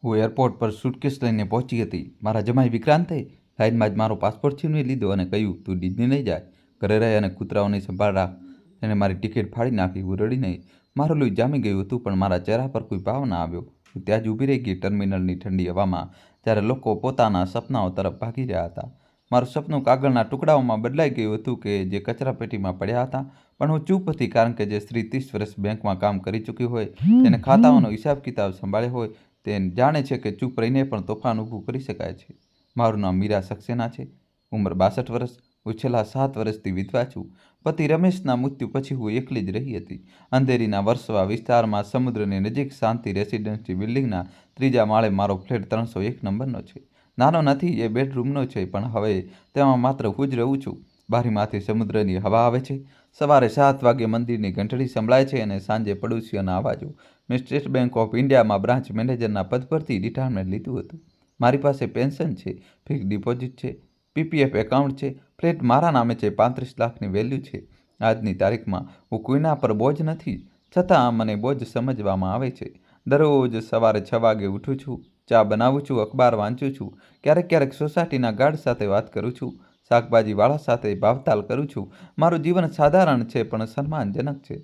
હું એરપોર્ટ પર સુટકેસ લઈને પહોંચી હતી. મારા જમાઈ વિક્રાંતે લાઇનમાં જ મારો પાસપોર્ટ છીનવી લીધો અને કહ્યું, તું ડિઝની નહીં જાય, ઘરે રહે અને કૂતરાઓની સંભાળ રાખ. એને મારી ટિકિટ ફાડી નાખી. હું રડી નહીં. મારું લોહી જામી ગયું હતું, પણ મારા ચહેરા પર કોઈ ભાવ ના આવ્યો. હું ત્યાં જ ઊભી રહી ગઈ ટર્મિનલની ઠંડી હવામાં, જ્યારે લોકો પોતાના સપનાઓ તરફ ભાગી રહ્યા હતા. મારું સપનું કાગળના ટુકડાઓમાં બદલાઈ ગયું હતું કે જે કચરાપેટીમાં પડ્યા હતા. પણ હું ચૂપ હતી, કારણ કે જે સ્ત્રી 30 વર્ષ બેંકમાં કામ કરી ચૂકી હોય, તેને ખાતાઓનો હિસાબ કિતાબ સંભાળ્યો હોય, તે જાણે છે કે ચૂપ રહીને પણ તોફાન ઊભું કરી શકાય છે. મારું નામ મીરા સક્સેના છે. ઉંમર 62 વર્ષ. હું છેલ્લા 7 વર્ષથી વિધવા છું. પતિ રમેશના મૃત્યુ પછી હું એકલી જ રહી હતી. અંધેરીના વર્સવા વિસ્તારમાં સમુદ્રની નજીક શાંતિ રેસિડેન્સી બિલ્ડિંગના 3જા માળે મારો ફ્લેટ 301 નંબરનો છે. નાનો નથી, એ બેડરૂમનો છે, પણ હવે તેમાં માત્ર હું જ રહું છું. બારીમાંથી સમુદ્રની હવા આવે છે. સવારે 7 વાગે મંદિરની ઘંટડી સંભળાય છે અને સાંજે પડોશીઓના અવાજો. મેં સ્ટેટ બેંક ઓફ ઇન્ડિયામાં બ્રાન્ચ મેનેજરના પદ પરથી રિટાયરમેન્ટ લીધું હતું. મારી પાસે પેન્શન છે, ફિક્સ ડિપોઝિટ છે, પીપીએફ એકાઉન્ટ છે, ફ્લેટ મારા નામે છે, 35 લાખની વેલ્યુ છે. આજની તારીખમાં હું કોઈના પર બોજ નથી, છતાં મને બોજ સમજવામાં આવે છે. દરરોજ સવારે 6 વાગે ઉઠું છું, ચા બનાવું છું, અખબાર વાંચું છું, ક્યારેક સોસાયટીના ગાર્ડ સાથે વાત કરું છું, શાકભાજીવાળા સાથે ભાવતાલ કરું છું. મારું જીવન સાધારણ છે, પણ સન્માનજનક છે.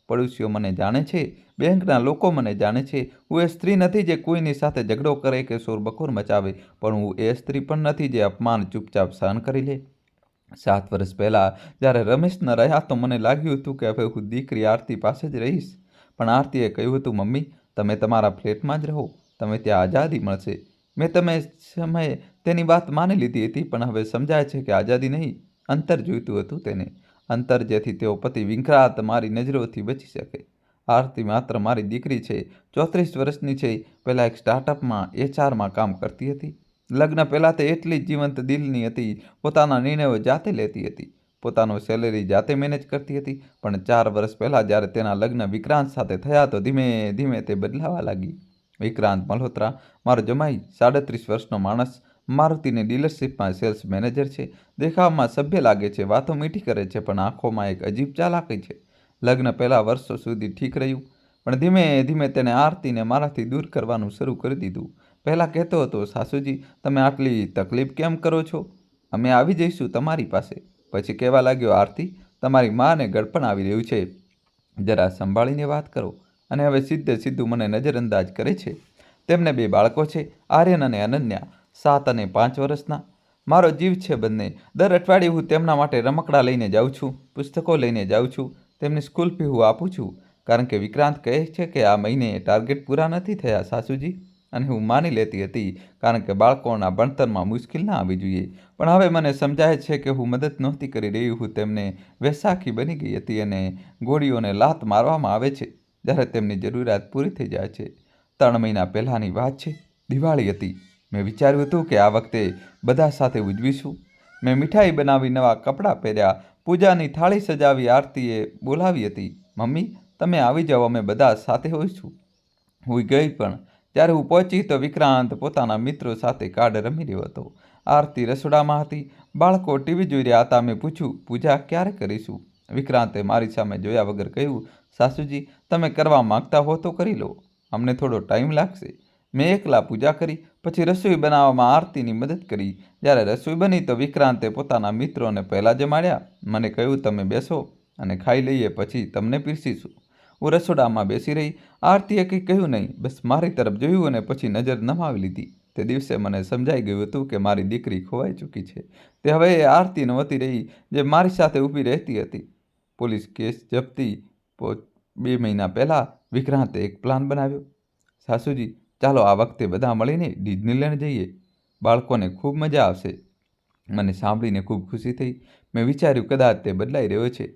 પડોશીઓ મને જાણે છે, બેંકના લોકો મને જાણે છે. હું એ સ્ત્રી નથી જે કોઈની સાથે ઝઘડો કરે કે શોરબકોર મચાવે, પણ હું એ સ્ત્રી પણ નથી જે અપમાન ચૂપચાપ સહન કરી લે. 7 વર્ષ પહેલાં જ્યારે રમેશ ન રહ્યા તો મને લાગ્યું હતું કે હવે હું દીકરી આરતી પાસે જ રહીશ. પણ આરતીએ કહ્યું હતું, મમ્મી, તમે તમારા ફ્લેટમાં જ રહો, તમે ત્યાં આઝાદી મળશે. મેં સમયે તેની વાત માની લીધી હતી, પણ હવે સમજાય છે કે આઝાદી નહીં, અંતર જોઈતું હતું તેને. અંતર જેથી તેઓ પતિ વિક્રાંત મારી નજરોથી બચી શકે. આરતી માત્ર મારી દીકરી છે. 34 વર્ષની છે. પહેલાં એક સ્ટાર્ટઅપમાં એચઆરમાં કામ કરતી હતી. લગ્ન પહેલાં તે એટલી જ જીવંત દિલની હતી. પોતાના નિર્ણયો જાતે લેતી હતી, પોતાનો સેલેરી જાતે મેનેજ કરતી હતી. પણ 4 વર્ષ પહેલાં જ્યારે તેના લગ્ન વિક્રાંત સાથે થયા તો ધીમે ધીમે તે બદલાવા લાગી. વિક્રાંત મલ્હોત્રા, મારો જમાઈ, 37 વર્ષનો માણસ, મારુતિની ડીલરશીપમાં સેલ્સ મેનેજર છે. દેખાવમાં સભ્ય લાગે છે, વાતો મીઠી કરે છે, પણ આંખોમાં એક અજીબ ચાલાકી છે. લગ્ન પહેલાં વર્ષો સુધી ઠીક રહ્યું, પણ ધીમે ધીમે તેણે આરતીને મારાથી દૂર કરવાનું શરૂ કરી દીધું. પહેલાં કહેતો હતો, સાસુજી, તમે આટલી તકલીફ કેમ કરો છો? અમે આવી જઈશું તમારી પાસે. પછી કહેવા લાગ્યો, આરતી, તમારી માને ગળપણ આવી રહ્યું છે, જરા સંભાળીને વાત કરો. અને હવે સીધું મને નજરઅંદાજ કરે છે. તેમને 2 બાળકો છે, આર્યન અને અનન્યા, 7 અને 5 વર્ષના. મારો જીવ છે બંને. દર અઠવાડિયે હું તેમના માટે રમકડાં લઈને જાઉં છું, પુસ્તકો લઈને જાઉં છું, તેમની સ્કૂલ ફી હું આપું છું. કારણ કે વિક્રાંત કહે છે કે આ મહિને ટાર્ગેટ પૂરા નથી થયા સાસુજી. અને હું માની લેતી હતી, કારણ કે બાળકોના ભણતરમાં મુશ્કેલ ના આવી જોઈએ. પણ હવે મને સમજાય છે કે હું મદદ નહોતી કરી રહી, હું તેમને વેસાખી બની ગઈ હતી અને ગોળીઓને લાત મારવામાં આવે છે જ્યારે તેમની જરૂરિયાત પૂરી થઈ જાય છે. 3 મહિના પહેલાંની વાત છે. દિવાળી હતી. મેં વિચાર્યું હતું કે આ વખતે બધા સાથે ઉજવીશું. મેં મીઠાઈ બનાવી, નવા કપડાં પહેર્યા, પૂજાની થાળી સજાવી. આરતીએ બોલાવી હતી, મમ્મી, તમે આવી જાઓ, અમે બધા સાથે હોઈશું. હું ગઈ, પણ જ્યારે હું પહોંચી તો વિક્રાંત પોતાના મિત્રો સાથે કાર્ડ રમી રહ્યો હતો. આરતી રસોડામાં હતી. બાળકો ટીવી જોઈ રહ્યા હતા. મેં પૂછ્યું, પૂજા ક્યારે કરીશું? વિક્રાંતે મારી સામે જોયા વગર કહ્યું, સાસુજી, તમે કરવા માંગતા હો તો કરી લો, અમને થોડો ટાઈમ લાગશે. મેં એકલા પૂજા કરી, પછી રસોઈ બનાવવામાં આરતીની મદદ કરી. જ્યારે રસોઈ બની તો વિક્રાંતે પોતાના મિત્રોને પહેલાં જમાડ્યા. મને કહ્યું, તમે બેસો અને ખાઈ લઈએ, પછી તમને પીરસીશું. હું રસોડામાં બેસી રહી. આરતીએ કંઈ કહ્યું નહીં, બસ મારી તરફ જોયું અને પછી નજર નમાવી લીધી. તે દિવસે મને સમજાઈ ગયું હતું કે મારી દીકરી ખોવાઈ ચૂકી છે. તે હવે એ આરતી નહોતી રહી જે મારી સાથે ઊભી રહેતી હતી. Police case જપ્તી. 2 મહિના પહેલાં વિક્રાંતે એક પ્લાન બનાવ્યો. સાસુજી, ચાલો આ વખતે બધા મળીને ડિઝનીલેન્ડ જઈએ, બાળકોને ખૂબ મજા આવશે. મને સાંભળીને ખૂબ ખુશી થઈ. મેં વિચાર્યું, કદાચ તે બદલાઈ રહ્યો છે,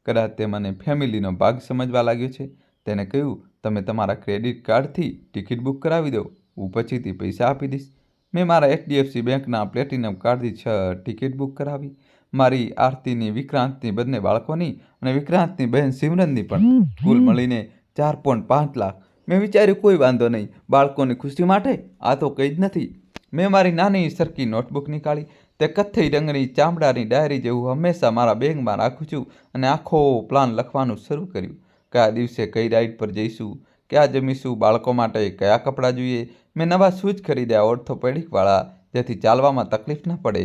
કદાચ તે મને ફેમિલીનો ભાગ સમજવા લાગ્યો છે. તેને કહ્યું, તમે તમારા ક્રેડિટ કાર્ડથી ટિકિટ બુક કરાવી દો, હું પછીથી પૈસા આપી દઈશ. મેં મારા HDFC બેંકના પ્લેટિનમ કાર્ડથી 6 ટિકિટ બુક કરાવી. મારી, આરતીની, વિક્રાંતની, બંને બાળકોની અને વિક્રાંતની બહેન સિમરનની પણ. કુલ મળીને 4.5 લાખ. મેં વિચાર્યું, કોઈ વાંધો નહીં, બાળકોની ખુશી માટે આ તો કંઈ જ નથી. મેં મારી નાની સરખી નોટબુક નીકાળી. તે કથ્થઈ રંગની ચામડાની ડાયરી જે હું હંમેશા મારા બેગમાં રાખું છું, અને આખો પ્લાન લખવાનું શરૂ કર્યું. કયા દિવસે કઈ રાઈડ પર જઈશું, ક્યાં જમીશું, બાળકો માટે કયા કપડાં જોઈએ. મેં નવા શૂઝ ખરીદ્યા ઓર્થોપેડિકવાળા, જેથી ચાલવામાં તકલીફ ન પડે.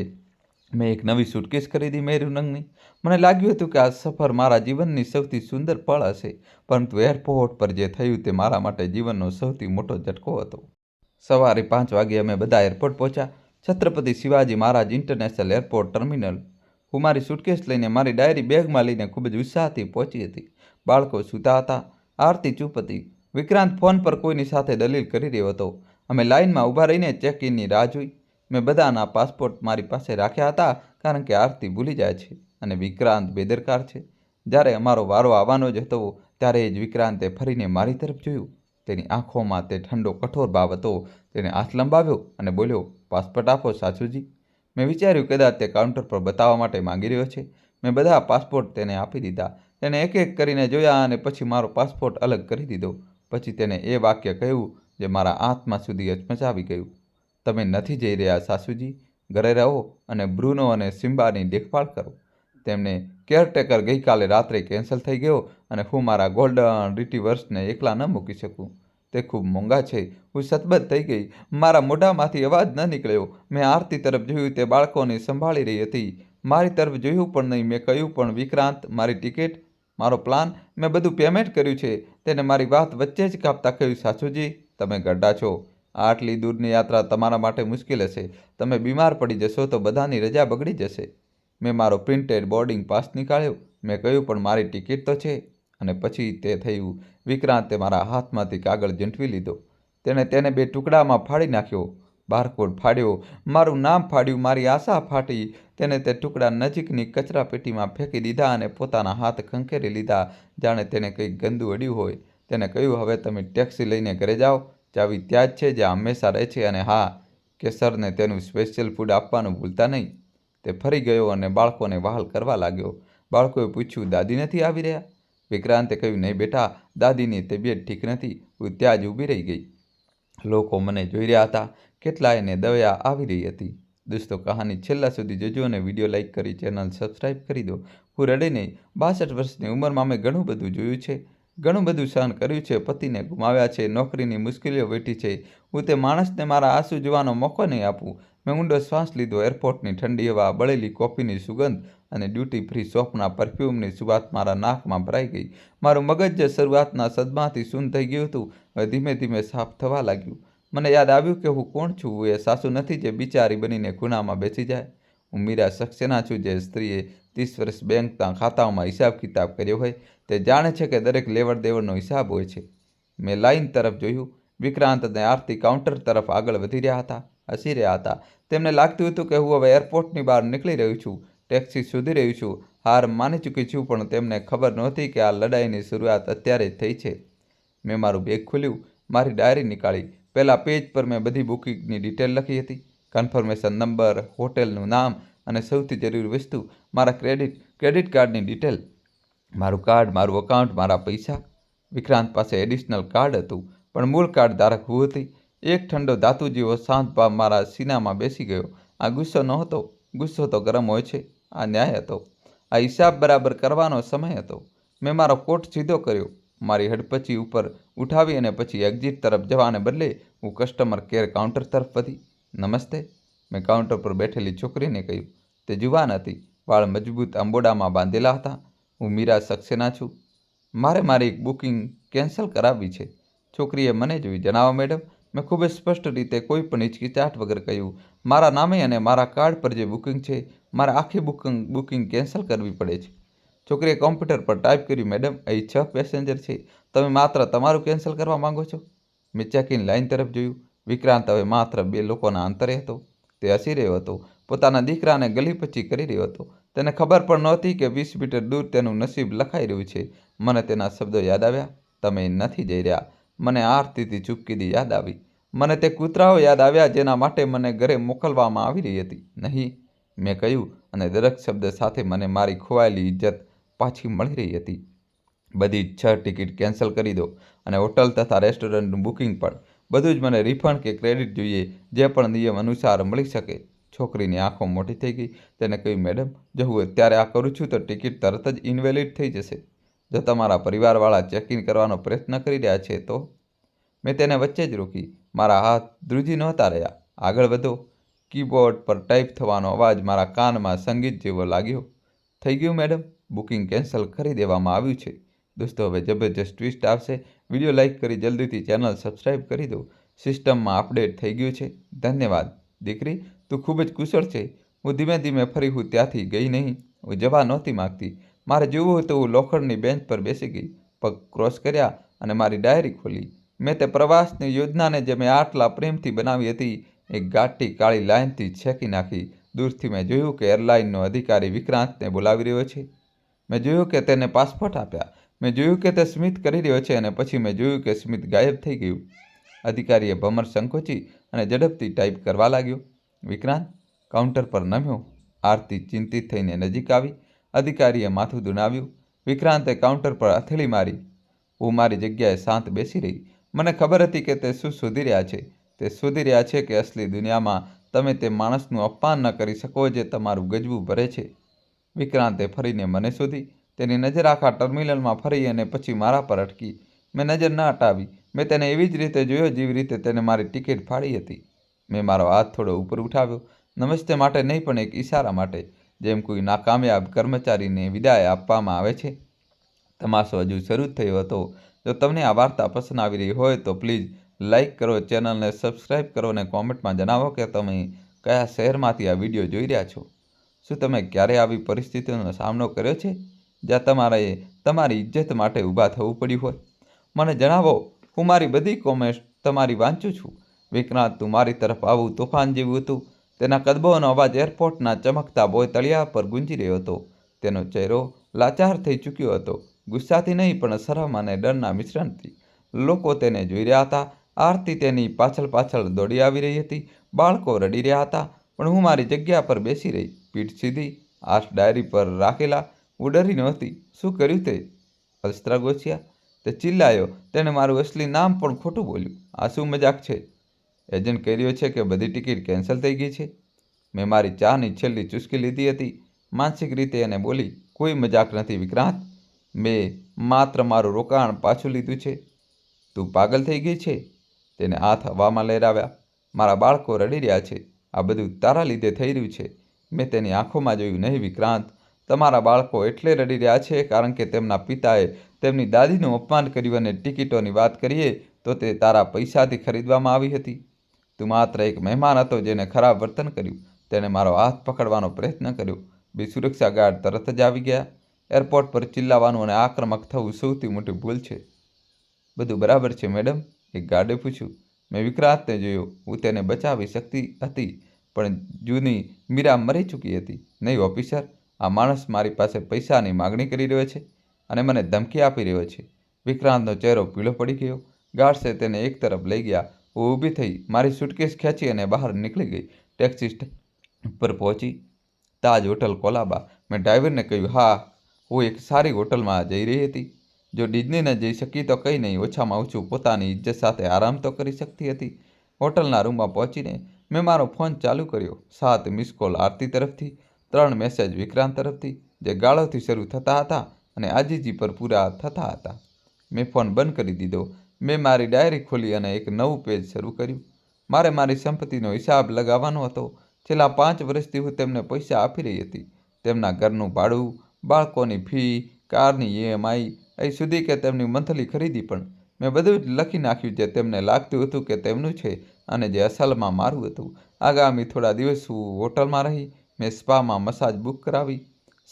મેં એક નવી સૂટકેસ ખરીદી મેરૂન રંગની. મને લાગ્યું હતું કે આ સફર મારા જીવનની સૌથી સુંદર પળ હશે, પરંતુ એરપોર્ટ પર જે થયું તે મારા માટે જીવનનો સૌથી મોટો ઝટકો હતો. સવારે 5 વાગે અમે બધા એરપોર્ટ પહોંચ્યા. Chhatrapati Shivaji Maharaj international airport terminal. હું મારી સૂટકેસ લઈને, મારી ડાયરી બેગમાં લઈને ખૂબ જ ઉત્સાહથી પહોંચી હતી. બાળકો સૂતા હતા. આરતી ચૂપ હતી. વિક્રાંત ફોન પર કોઈની સાથે દલીલ કરી રહ્યો હતો. અમે લાઇનમાં ઊભા રહીને ચેક ઇનની રાહ જોઈ. મેં બધાના પાસપોર્ટ મારી પાસે રાખ્યા હતા, કારણ કે આરતી ભૂલી જાય છે અને વિક્રાંત બેદરકાર છે. જ્યારે અમારો વારો આવવાનો જ હતો, ત્યારે જ વિક્રાંતે ફરીને મારી તરફ જોયું. તેની આંખોમાં તે ઠંડો કઠોર ભાવ હતો. તેણે હાથ લંબાવ્યો અને બોલ્યો, પાસપોર્ટ આપો સાસુજી. મેં વિચાર્યું કદાચ તે કાઉન્ટર પર બતાવવા માટે માંગી રહ્યો છે. મેં બધા પાસપોર્ટ તેને આપી દીધા. તેણે એક એક કરીને જોયા અને પછી મારો પાસપોર્ટ અલગ કરી દીધો. પછી તેને એ વાક્ય કહ્યું જે મારા આત્મા સુધી હચમચાવી ગયું. તમે નથી જઈ રહ્યા સાસુજી. ઘરે રહો અને બ્રુનો અને સિમ્બાની દેખભાળ કરો. તેમને કેરટેકર ગઈકાલે રાત્રે કેન્સલ થઈ ગયો અને હું મારા ગોલ્ડન રિટ્રીવર્સને એકલા ન મૂકી શકું. તે ખૂબ મોંઘા છે. હું સતબત થઈ ગઈ. મારા મોઢામાંથી અવાજ ન નીકળ્યો. મેં આરતી તરફ જોયું. તે બાળકોને સંભાળી રહી હતી. મારી તરફ જોયું પણ નહીં. મેં કહ્યું, પણ વિક્રાંત, મારી ટિકિટ, મારો પ્લાન, મેં બધું પેમેન્ટ કર્યું છે. તેને મારી વાત વચ્ચે જ કાપતા કહ્યું, સાસુજી, તમે ગઢા છો. આટલી દૂરની યાત્રા તમારા માટે મુશ્કેલ હશે. તમે બીમાર પડી જશો તો બધાની રજા બગડી જશે. મેં મારો પ્રિન્ટેડ બોર્ડિંગ પાસ નીકાળ્યો. મેં કહ્યું, પણ મારી ટિકિટ તો છે. અને પછી તે થયું. વિક્રાંતે મારા હાથમાંથી કાગળ ઝૂંટવી લીધો. તેણે તેને 2 ટુકડામાં ફાડી નાખ્યો. બારકોડ ફાડ્યો. મારું નામ ફાડ્યું. મારી આશા ફાટી. તેને તે ટુકડા નજીકની કચરાપેટીમાં ફેંકી દીધા અને પોતાના હાથ ખંખેરી લીધા, જાણે તેને કંઈક ગંદુ અડ્યું હોય. તેને કહ્યું, હવે તમે ટેક્સી લઈને ઘરે જાઓ. ચાવી ત્યાં જ છે જ્યાં હંમેશા રહે છે. અને હા, કેસરને તેનું સ્પેશિયલ ફૂડ આપવાનું ભૂલતા નહીં. તે ફરી ગયો અને બાળકોને વહાલ કરવા લાગ્યો. બાળકોએ પૂછ્યું, દાદી નથી આવી રહ્યા? વિક્રાંતે કહ્યું, નહીં બેટા, દાદીની તબિયત ઠીક નથી. હું ત્યાં જ ઊભી રહી ગઈ. લોકો મને જોઈ રહ્યા હતા. કેટલાયને દયા આવી રહી હતી. દોસ્તો, કહાની છેલ્લા સુધી જોજો અને વિડીયો લાઇક કરી ચેનલ સબસ્ક્રાઈબ કરી દો. હું રડી નહીં. 62 વર્ષની ઉંમરમાં મેં ઘણું બધું જોયું છે, ઘણું બધું સહન કર્યું છે. પતિને ગુમાવ્યા છે, નોકરીની મુશ્કેલીઓ વેઠી છે. હું તે માણસને મારા આંસુ જોવાનો મોકો નહીં આપું. મેં ઊંડો શ્વાસ લીધો. એરપોર્ટની ઠંડી હવા, બળેલી કોફીની સુગંધ અને ડ્યુટી ફ્રી શોપના પરફ્યુમની સુવાસ મારા નાકમાં ભરાઈ ગઈ. મારું મગજ જે શરૂઆતના સદમાથી શૂન્ય થઈ ગયું હતું, હવે ધીમે ધીમે સાફ થવા લાગ્યું. મને યાદ આવ્યું કે હું કોણ છું. હું એ સાસુ નથી જે બિચારી બનીને ખૂણામાં બેસી જાય. હું મીરા સક્સેના છું, જે સ્ત્રીએ 30 વર્ષ બેંકના ખાતાઓમાં હિસાબ કિતાબ કર્યો હોય. તે જાણે છે કે દરેક લેવડ દેવડનો હિસાબ હોય છે. મેં લાઇન તરફ જોયું. વિક્રાંત અને આરતી કાઉન્ટર તરફ આગળ વધી રહ્યા હતા, હસી રહ્યા હતા. તેમને લાગતું હતું કે હું હવે એરપોર્ટની બહાર નીકળી રહ્યું છું, ટેક્સી શોધી રહ્યું છું, હાર માની ચૂકી છું. પણ તેમને ખબર નહોતી કે આ લડાઈની શરૂઆત અત્યારે જ થઈ છે. મેં મારું બેગ ખોલ્યું, મારી ડાયરી નીકાળી. પહેલા પેજ પર મેં બધી બુકિંગની ડિટેલ લખી હતી. કન્ફર્મેશન નંબર, હોટેલનું નામ અને સૌથી જરૂરી વસ્તુ, મારા ક્રેડિટ કાર્ડની ડિટેલ. મારું કાર્ડ, મારું અકાઉન્ટ, મારા પૈસા. વિક્રાંત પાસે એડિશનલ કાર્ડ હતું, પણ મૂળ કાર્ડ ધારક હું હતી. એક ઠંડો ધાતુ જેવો શાંત ભાવ મારા સીનામાં બેસી ગયો. આ ગુસ્સો નહોતો. ગુસ્સો તો ગરમ હોય છે. આ ન્યાય હતો. આ હિસાબ બરાબર કરવાનો સમય હતો. મેં મારો કોટ સીધો કર્યો, મારી હડપચી ઉપર ઉઠાવી અને પછી એક્ઝિટ તરફ જવાને બદલે હું કસ્ટમર કેર કાઉન્ટર તરફ વધી. નમસ્તે, મેં કાઉન્ટર પર બેઠેલી છોકરીને કહ્યું. તે જુવાન હતી, વાળ મજબૂત આંબોડામાં બાંધેલા હતા. હું મીરા સક્સેના છું. મારે મારી એક બુકિંગ કેન્સલ કરાવવી છે. છોકરીએ મને જોઈ. જણાવો મેડમ. મેં ખૂબ જ સ્પષ્ટ રીતે, કોઈ પણ હિચકિચાટ વગર કહ્યું. મારા નામે અને મારા કાર્ડ પર જે બુકિંગ છે, મારે આખી બુકિંગ કેન્સલ કરવી પડે છે. છોકરીએ કોમ્પ્યુટર પર ટાઈપ કર્યું, મેડમ, અહીં 6 પેસેન્જર છે. તમે માત્ર તમારું કેન્સલ કરવા માંગો છો? મેં ચેકિન લાઇન તરફ જોયું. વિક્રાંત હવે માત્ર 2 લોકોના અંતરે હતો. તે હસી રહ્યો હતો. પોતાના દીકરાને ગલીપચી કરી રહ્યો હતો. તેને ખબર પણ નહોતી કે 20 મીટર દૂર તેનું નસીબ લખાઈ રહ્યું છે. મને તેના શબ્દો યાદ આવ્યા. તમે નથી જઈ રહ્યા. મને આરતીથી ચૂપકીદી યાદ આવી. મને તે કૂતરાઓ યાદ આવ્યા જેના માટે મને ઘરે મોકલવામાં આવી રહી હતી. નહીં, મેં કહ્યું, અને દરેક શબ્દ સાથે મને મારી ખોવાયેલી ઇજ્જત પાછી મળી રહી હતી. બધી 6 ટિકિટ કેન્સલ કરી દો અને હોટલ તથા રેસ્ટોરન્ટનું બુકિંગ પણ. બધું જ મને રિફંડ કે ક્રેડિટ જોઈએ, જે પણ નિયમ અનુસાર મળી શકે. છોકરીની આંખો મોટી થઈ ગઈ. તેને કહ્યું, મેડમ, જો હું અત્યારે આ કરું છું તો ટિકિટ તરત જ ઇનવેલિડ થઈ જશે. જો તમારા પરિવારવાળા ચેક ઇન કરવાનો પ્રયત્ન કરી રહ્યા છે તો? મેં તેને વચ્ચે જ રોકી. મારા હાથ ધ્રુજી નહોતા રહ્યા. આગળ વધો. કીબોર્ડ પર ટાઈપ થવાનો અવાજ મારા કાનમાં સંગીત જેવો લાગ્યો. થઈ ગયું મેડમ, બુકિંગ કેન્સલ કરી દેવામાં આવ્યું છે. દોસ્તો, હવે જબરજસ્ત ટ્વિસ્ટ આવશે. વિડીયો લાઇક કરી જલ્દીથી ચેનલ સબસ્ક્રાઈબ કરી દો. સિસ્ટમમાં અપડેટ થઈ ગયું છે. ધન્યવાદ. દીકરી, તું ખૂબ જ કુશળ છે. હું ધીમે ધીમે ફરી હું ત્યાંથી ગઈ નહીં. હું જવા નહોતી માગતી. મારે જોવું હતું. હું લોખંડની બેન્ચ પર બેસી ગઈ, પગ ક્રોસ કર્યા અને મારી ડાયરી ખોલી. મેં તે પ્રવાસની યોજનાને જે મેં આટલા પ્રેમથી બનાવી હતી એક ઘાટી કાળી લાઇનથી છેકી નાખી. દૂરથી મેં જોયું કે એરલાઇનનો અધિકારી વિક્રાંતને બોલાવી રહ્યો છે. મેં જોયું કે તેને પાસપોર્ટ આપ્યા. મેં જોયું કે તે સ્મિત કરી રહ્યો છે અને પછી મેં જોયું કે સ્મિત ગાયબ થઈ ગયું. અધિકારીએ ભમર સંકોચી અને ઝડપથી ટાઈપ કરવા લાગ્યો. વિક્રાંત કાઉન્ટર પર નમ્યો. આરતી ચિંતિત થઈને નજીક આવી. અધિકારીએ માથું દુનાવ્યું. વિક્રાંતે કાઉન્ટર પર હથેળી મારી. હું મારી જગ્યાએ શાંત બેસી રહી. મને ખબર હતી કે તે શું શોધી રહ્યા છે. તે શોધી રહ્યા છે કે અસલી દુનિયામાં તમે તે માણસનું અપમાન ન કરી શકો જે તમારું ગજવું ભરે છે. વિક્રાંતે ફરીને મને શોધી. તેની નજર આખા ટર્મિનલમાં ફરી અને પછી મારા પર અટકી. મેં નજર ન હટાવી. મેં તેને એવી જ રીતે જોયો જેવી રીતે તેને મારી ટિકિટ ફાડી હતી. મેં મારો હાથ થોડો ઉપર ઉઠાવ્યો. નમસ્તે માટે નહીં, પણ એક ઈશારા માટે, જેમ કોઈ નાકામયાબ કર્મચારીને વિદાય આપવામાં આવે છે. તમાશો હજુ શરૂ જ થયો હતો. જો તમને આ વાર્તા પસંદ આવી રહી હોય તો પ્લીઝ લાઇક કરો, ચેનલને સબસ્ક્રાઈબ કરો અને કોમેન્ટમાં જણાવો કે તમે કયા શહેરમાંથી આ વિડીયો જોઈ રહ્યા છો. શું તમે ક્યારે આવી પરિસ્થિતિનો સામનો કર્યો છે જ્યાં તમારે તમારી ઇજ્જત માટે ઊભા થવું પડ્યું હોય? મને જણાવો. હું મારી બધી કોમેન્ટ તમારી વાંચું છું. વિક્રાંત, તું મારી તરફ આવું તોફાન જેવું હતું. તેના કદમોનો અવાજ એરપોર્ટના ચમકતા બોય તળિયા પર ગુંજી રહ્યો હતો. તેનો ચહેરો લાચાર થઈ ચૂક્યો હતો. ગુસ્સાથી નહીં, પણ શરમ અને ડરના મિશ્રણથી. લોકો તેને જોઈ રહ્યા હતા. આરતી તેની પાછળ પાછળ દોડી આવી રહી હતી. બાળકો રડી રહ્યા હતા. પણ હું મારી જગ્યા પર બેસી રહી, પીઠ સીધી, હાથ ડાયરી પર રાખેલા. હું ડરી નહોતી. શું કર્યું તે? અસ્ત્રાગોસિયા, તે ચિલ્લાયો. તેણે મારું અસલી નામ પણ ખોટું બોલ્યું. આ શું મજાક છે? એજન્ટ કહી રહ્યો છે કે બધી ટિકિટ કેન્સલ થઈ ગઈ છે. મેં મારી ચાની છેલ્લી ચૂસકી લીધી હતી. માનસિક રીતે એને બોલી, કોઈ મજાક નથી વિક્રાંત. મેં માત્ર મારું રોકાણ પાછું લીધું છે. તું પાગલ થઈ ગઈ છે? તેને હાથ હવામાં લહેરાવ્યા. મારા બાળકો રડી રહ્યા છે. આ બધું તારા લીધે થઈ રહ્યું છે. મેં તેની આંખોમાં જોયું. નહીં વિક્રાંત, તમારા બાળકો એટલે રડી રહ્યા છે કારણ કે તેમના પિતાએ તેમની દાદીનું અપમાન કર્યું અને ટિકિટોની વાત કરીએ તો તે તારા પૈસાથી ખરીદવામાં આવી હતી. તું માત્ર એક મહેમાન હતો જેને ખરાબ વર્તન કર્યું. તેણે મારો હાથ પકડવાનો પ્રયત્ન કર્યો. બે સુરક્ષા ગાર્ડ તરત જ આવી ગયા. એરપોર્ટ પર ચિલ્લાવાનું અને આક્રમક થવું સૌથી મોટી ભૂલ છે. બધું બરાબર છે મેડમ? એક ગાર્ડે પૂછ્યું. મેં વિક્રાંતને જોયો. હું તેને બચાવી શકતી હતી, પણ જૂની મીરા મરી ચૂકી હતી. નહીં ઓફિસર, આ માણસ મારી પાસે પૈસાની માગણી કરી રહ્યો છે અને મને ધમકી આપી રહ્યો છે. વિક્રાંતનો ચહેરો પીળો પડી ગયો. ગાર્ડ્સે તેને એક તરફ લઈ ગયા. હું ઊભી થઈ, મારી સુટકેસ ખેંચી અને બહાર નીકળી ગઈ. ટેક્સી સ્ટેન્ડ પર પહોંચી. તાજ હોટલ કોલાબા. મેં ડ્રાઈવરને કહ્યું, હા, હું એક સારી હોટલમાં જઈ રહી હતી. જો ડિઝની ન જઈ શકી તો કંઈ નહીં, ઓછામાં ઓછું પોતાની ઇજ્જત સાથે આરામ તો કરી શકતી હતી. હોટલના રૂમમાં પહોંચીને મેં મારો ફોન ચાલુ કર્યો. 7 મિસ કોલ આરતી તરફથી, 3 મેસેજ વિક્રાંત તરફથી, જે ગાળોથી શરૂ થતા હતા અને આજીજી પર પૂરા થતા હતા. મેં ફોન બંધ કરી દીધો. મેં મારી ડાયરી ખોલી અને એક નવું પેજ શરૂ કર્યું. મારે મારી સંપત્તિનો હિસાબ લગાવવાનો હતો. છેલ્લા 5 વર્ષથી હું તેમને પૈસા આપી રહી હતી. તેમના ઘરનું ભાડું, બાળકોની ફી, કારની EMI, અહીં સુધી કે તેમની મંથલી ખરીદી પણ. મેં બધું જ લખી નાખ્યું જે તેમને લાગતું હતું કે તેમનું છે અને જે અસલમાં મારું હતું. આગામી થોડા દિવસ હું હોટલમાં રહી. મેં સ્પામાં મસાજ બુક કરાવી,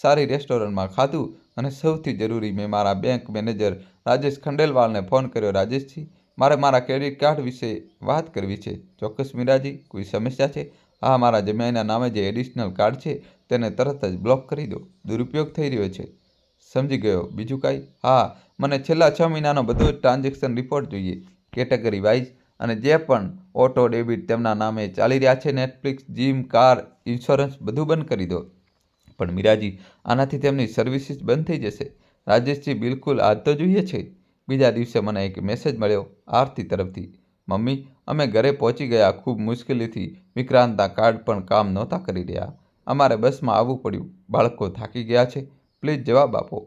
સારી રેસ્ટોરન્ટમાં ખાધું અને સૌથી જરૂરી, મેં મારા બેંક મેનેજર રાજેશ ખંડેલવાલને ફોન કર્યો. રાજેશજી, મારે મારા ક્રેડિટ કાર્ડ વિશે વાત કરવી છે. ચોક્કસ મીરાજી, કોઈ સમસ્યા છે? હા, મારા જમાઈના નામે જે એડિશનલ કાર્ડ છે તેને તરત જ બ્લોક કરી દો. દુરુપયોગ થઈ રહ્યો છે. સમજી ગયો. બીજું કાંઈ? હા, મને છેલ્લા 6 મહિનાનો બધો જ ટ્રાન્ઝેક્શન રિપોર્ટ જોઈએ, કેટેગરી વાઇઝ, અને જે પણ ઓટો ડેબિટ તેમના નામે ચાલી રહ્યા છે. નેટફ્લિક્સ, જીમ, કાર, ઇન્સ્યોરન્સ બધું બંધ કરી દો. પણ મીરાજી, આનાથી તેમની સર્વિસીસ બંધ થઈ જશે. રાજેશજી, બિલકુલ, આજ તો જોઈએ છે. બીજા દિવસે મને એક મેસેજ મળ્યો આરતી તરફથી. મમ્મી, અમે ઘરે પહોંચી ગયા. ખૂબ મુશ્કેલીથી. વિક્રાંતના કાર્ડ પણ કામ નહોતા કરી રહ્યા. અમારે બસમાં આવવું પડ્યું. બાળકો થાકી ગયા છે. પ્લીઝ જવાબ આપો.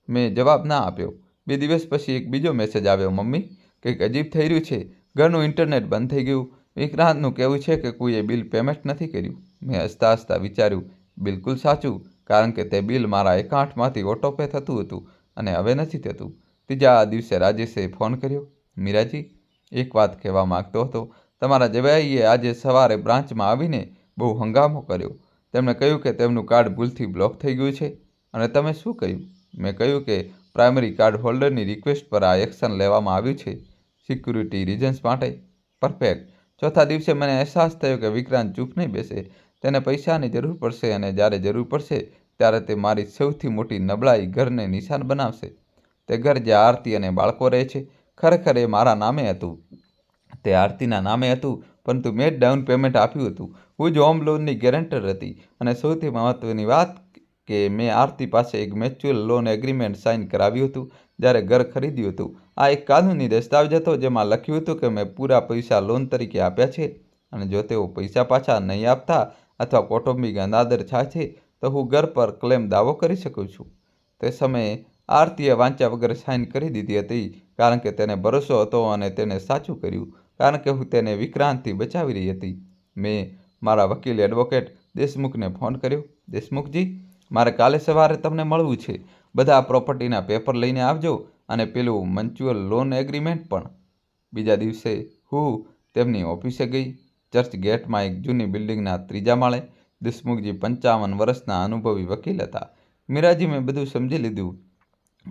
મેં જવાબ ના આપ્યો. 2 દિવસ પછી એક બીજો મેસેજ આવ્યો. મમ્મી, કંઈક અજીબ થઈ રહ્યું છે. ઘરનું ઇન્ટરનેટ બંધ થઈ ગયું. વિક્રાંતનું કહેવું છે કે કોઈએ બિલ પેમેન્ટ નથી કર્યું. મેં હસતા હસતા વિચાર્યું, બિલકુલ સાચું, કારણ કે તે બિલ મારા એકાઉન્ટમાંથી ઓટોપે થતું હતું અને હવે નથી થતું. ત્રીજા દિવસે રાજેશે ફોન કર્યો. મીરાજી, એક વાત કહેવા માગતો હતો. તમારા જવાઈએ આજે સવારે બ્રાન્ચમાં આવીને બહુ હંગામો કર્યો. તેમણે કહ્યું કે તેમનું કાર્ડ ભૂલથી બ્લોક થઈ ગયું છે. અને તમે શું કહ્યું? મેં કહ્યું કે પ્રાઇમરી કાર્ડ હોલ્ડરની રિક્વેસ્ટ પર આ એક્શન લેવામાં આવ્યું છે, સિક્યુરિટી રીઝન્સ માટે. પરફેક્ટ. ચોથા દિવસે મને અહેસાસ થયો કે વિક્રાંત ચૂપ નહીં બેસે. તેને પૈસાની જરૂર પડશે અને જ્યારે જરૂર પડશે ત્યારે તે મારી સૌથી મોટી નબળાઈ ઘરને નિશાન બનાવશે. તે ઘર જ્યાં આરતી અને બાળકો રહે છે, ખરેખર એ મારા નામે હતું. તે આરતીના નામે હતું, પરંતુ મેં જ ડાઉન પેમેન્ટ આપ્યું હતું. હું જ હોમ લોનની ગેરંટર હતી. અને સૌથી મહત્ત્વની વાત કે મેં આરતી પાસે એક મ્યુચ્યુઅલ લોન એગ્રીમેન્ટ સાઇન કરાવ્યું હતું જ્યારે ઘર ખરીદ્યું હતું. આ એક કાનૂની દસ્તાવેજ હતો જેમાં લખ્યું હતું કે મેં પૂરા પૈસા લોન તરીકે આપ્યા છે અને જો તેઓ પૈસા પાછા નહીં આપતા અથવા કૌટુંબિક અનાદર થાય છે તો હું ઘર પર ક્લેમ દાવો કરી શકું છું. તે સમયે આરતીએ વાંચ્યા વગર સાઇન કરી દીધી હતી કારણ કે તેને ભરોસો હતો અને તેણે સાચું કર્યું કારણ કે હું તેને વિક્રાંતથી બચાવી રહી હતી. મેં મારા વકીલ એડવોકેટ દેશમુખને ફોન કર્યો. દેશમુખજી, મારે કાલે સવારે તમને મળવું છે. બધા પ્રોપર્ટીના પેપર લઈને આવજો અને પેલું મ્યુચ્યુઅલ લોન એગ્રીમેન્ટ પણ. બીજા દિવસે હું તેમની ઓફિસે ગઈ. ચર્ચ ગેટમાં એક જૂની બિલ્ડિંગના ત્રીજા માળે. દેશમુખજી 55 વર્ષના અનુભવી વકીલ હતા. મીરાજી, મેં બધું સમજી લીધું.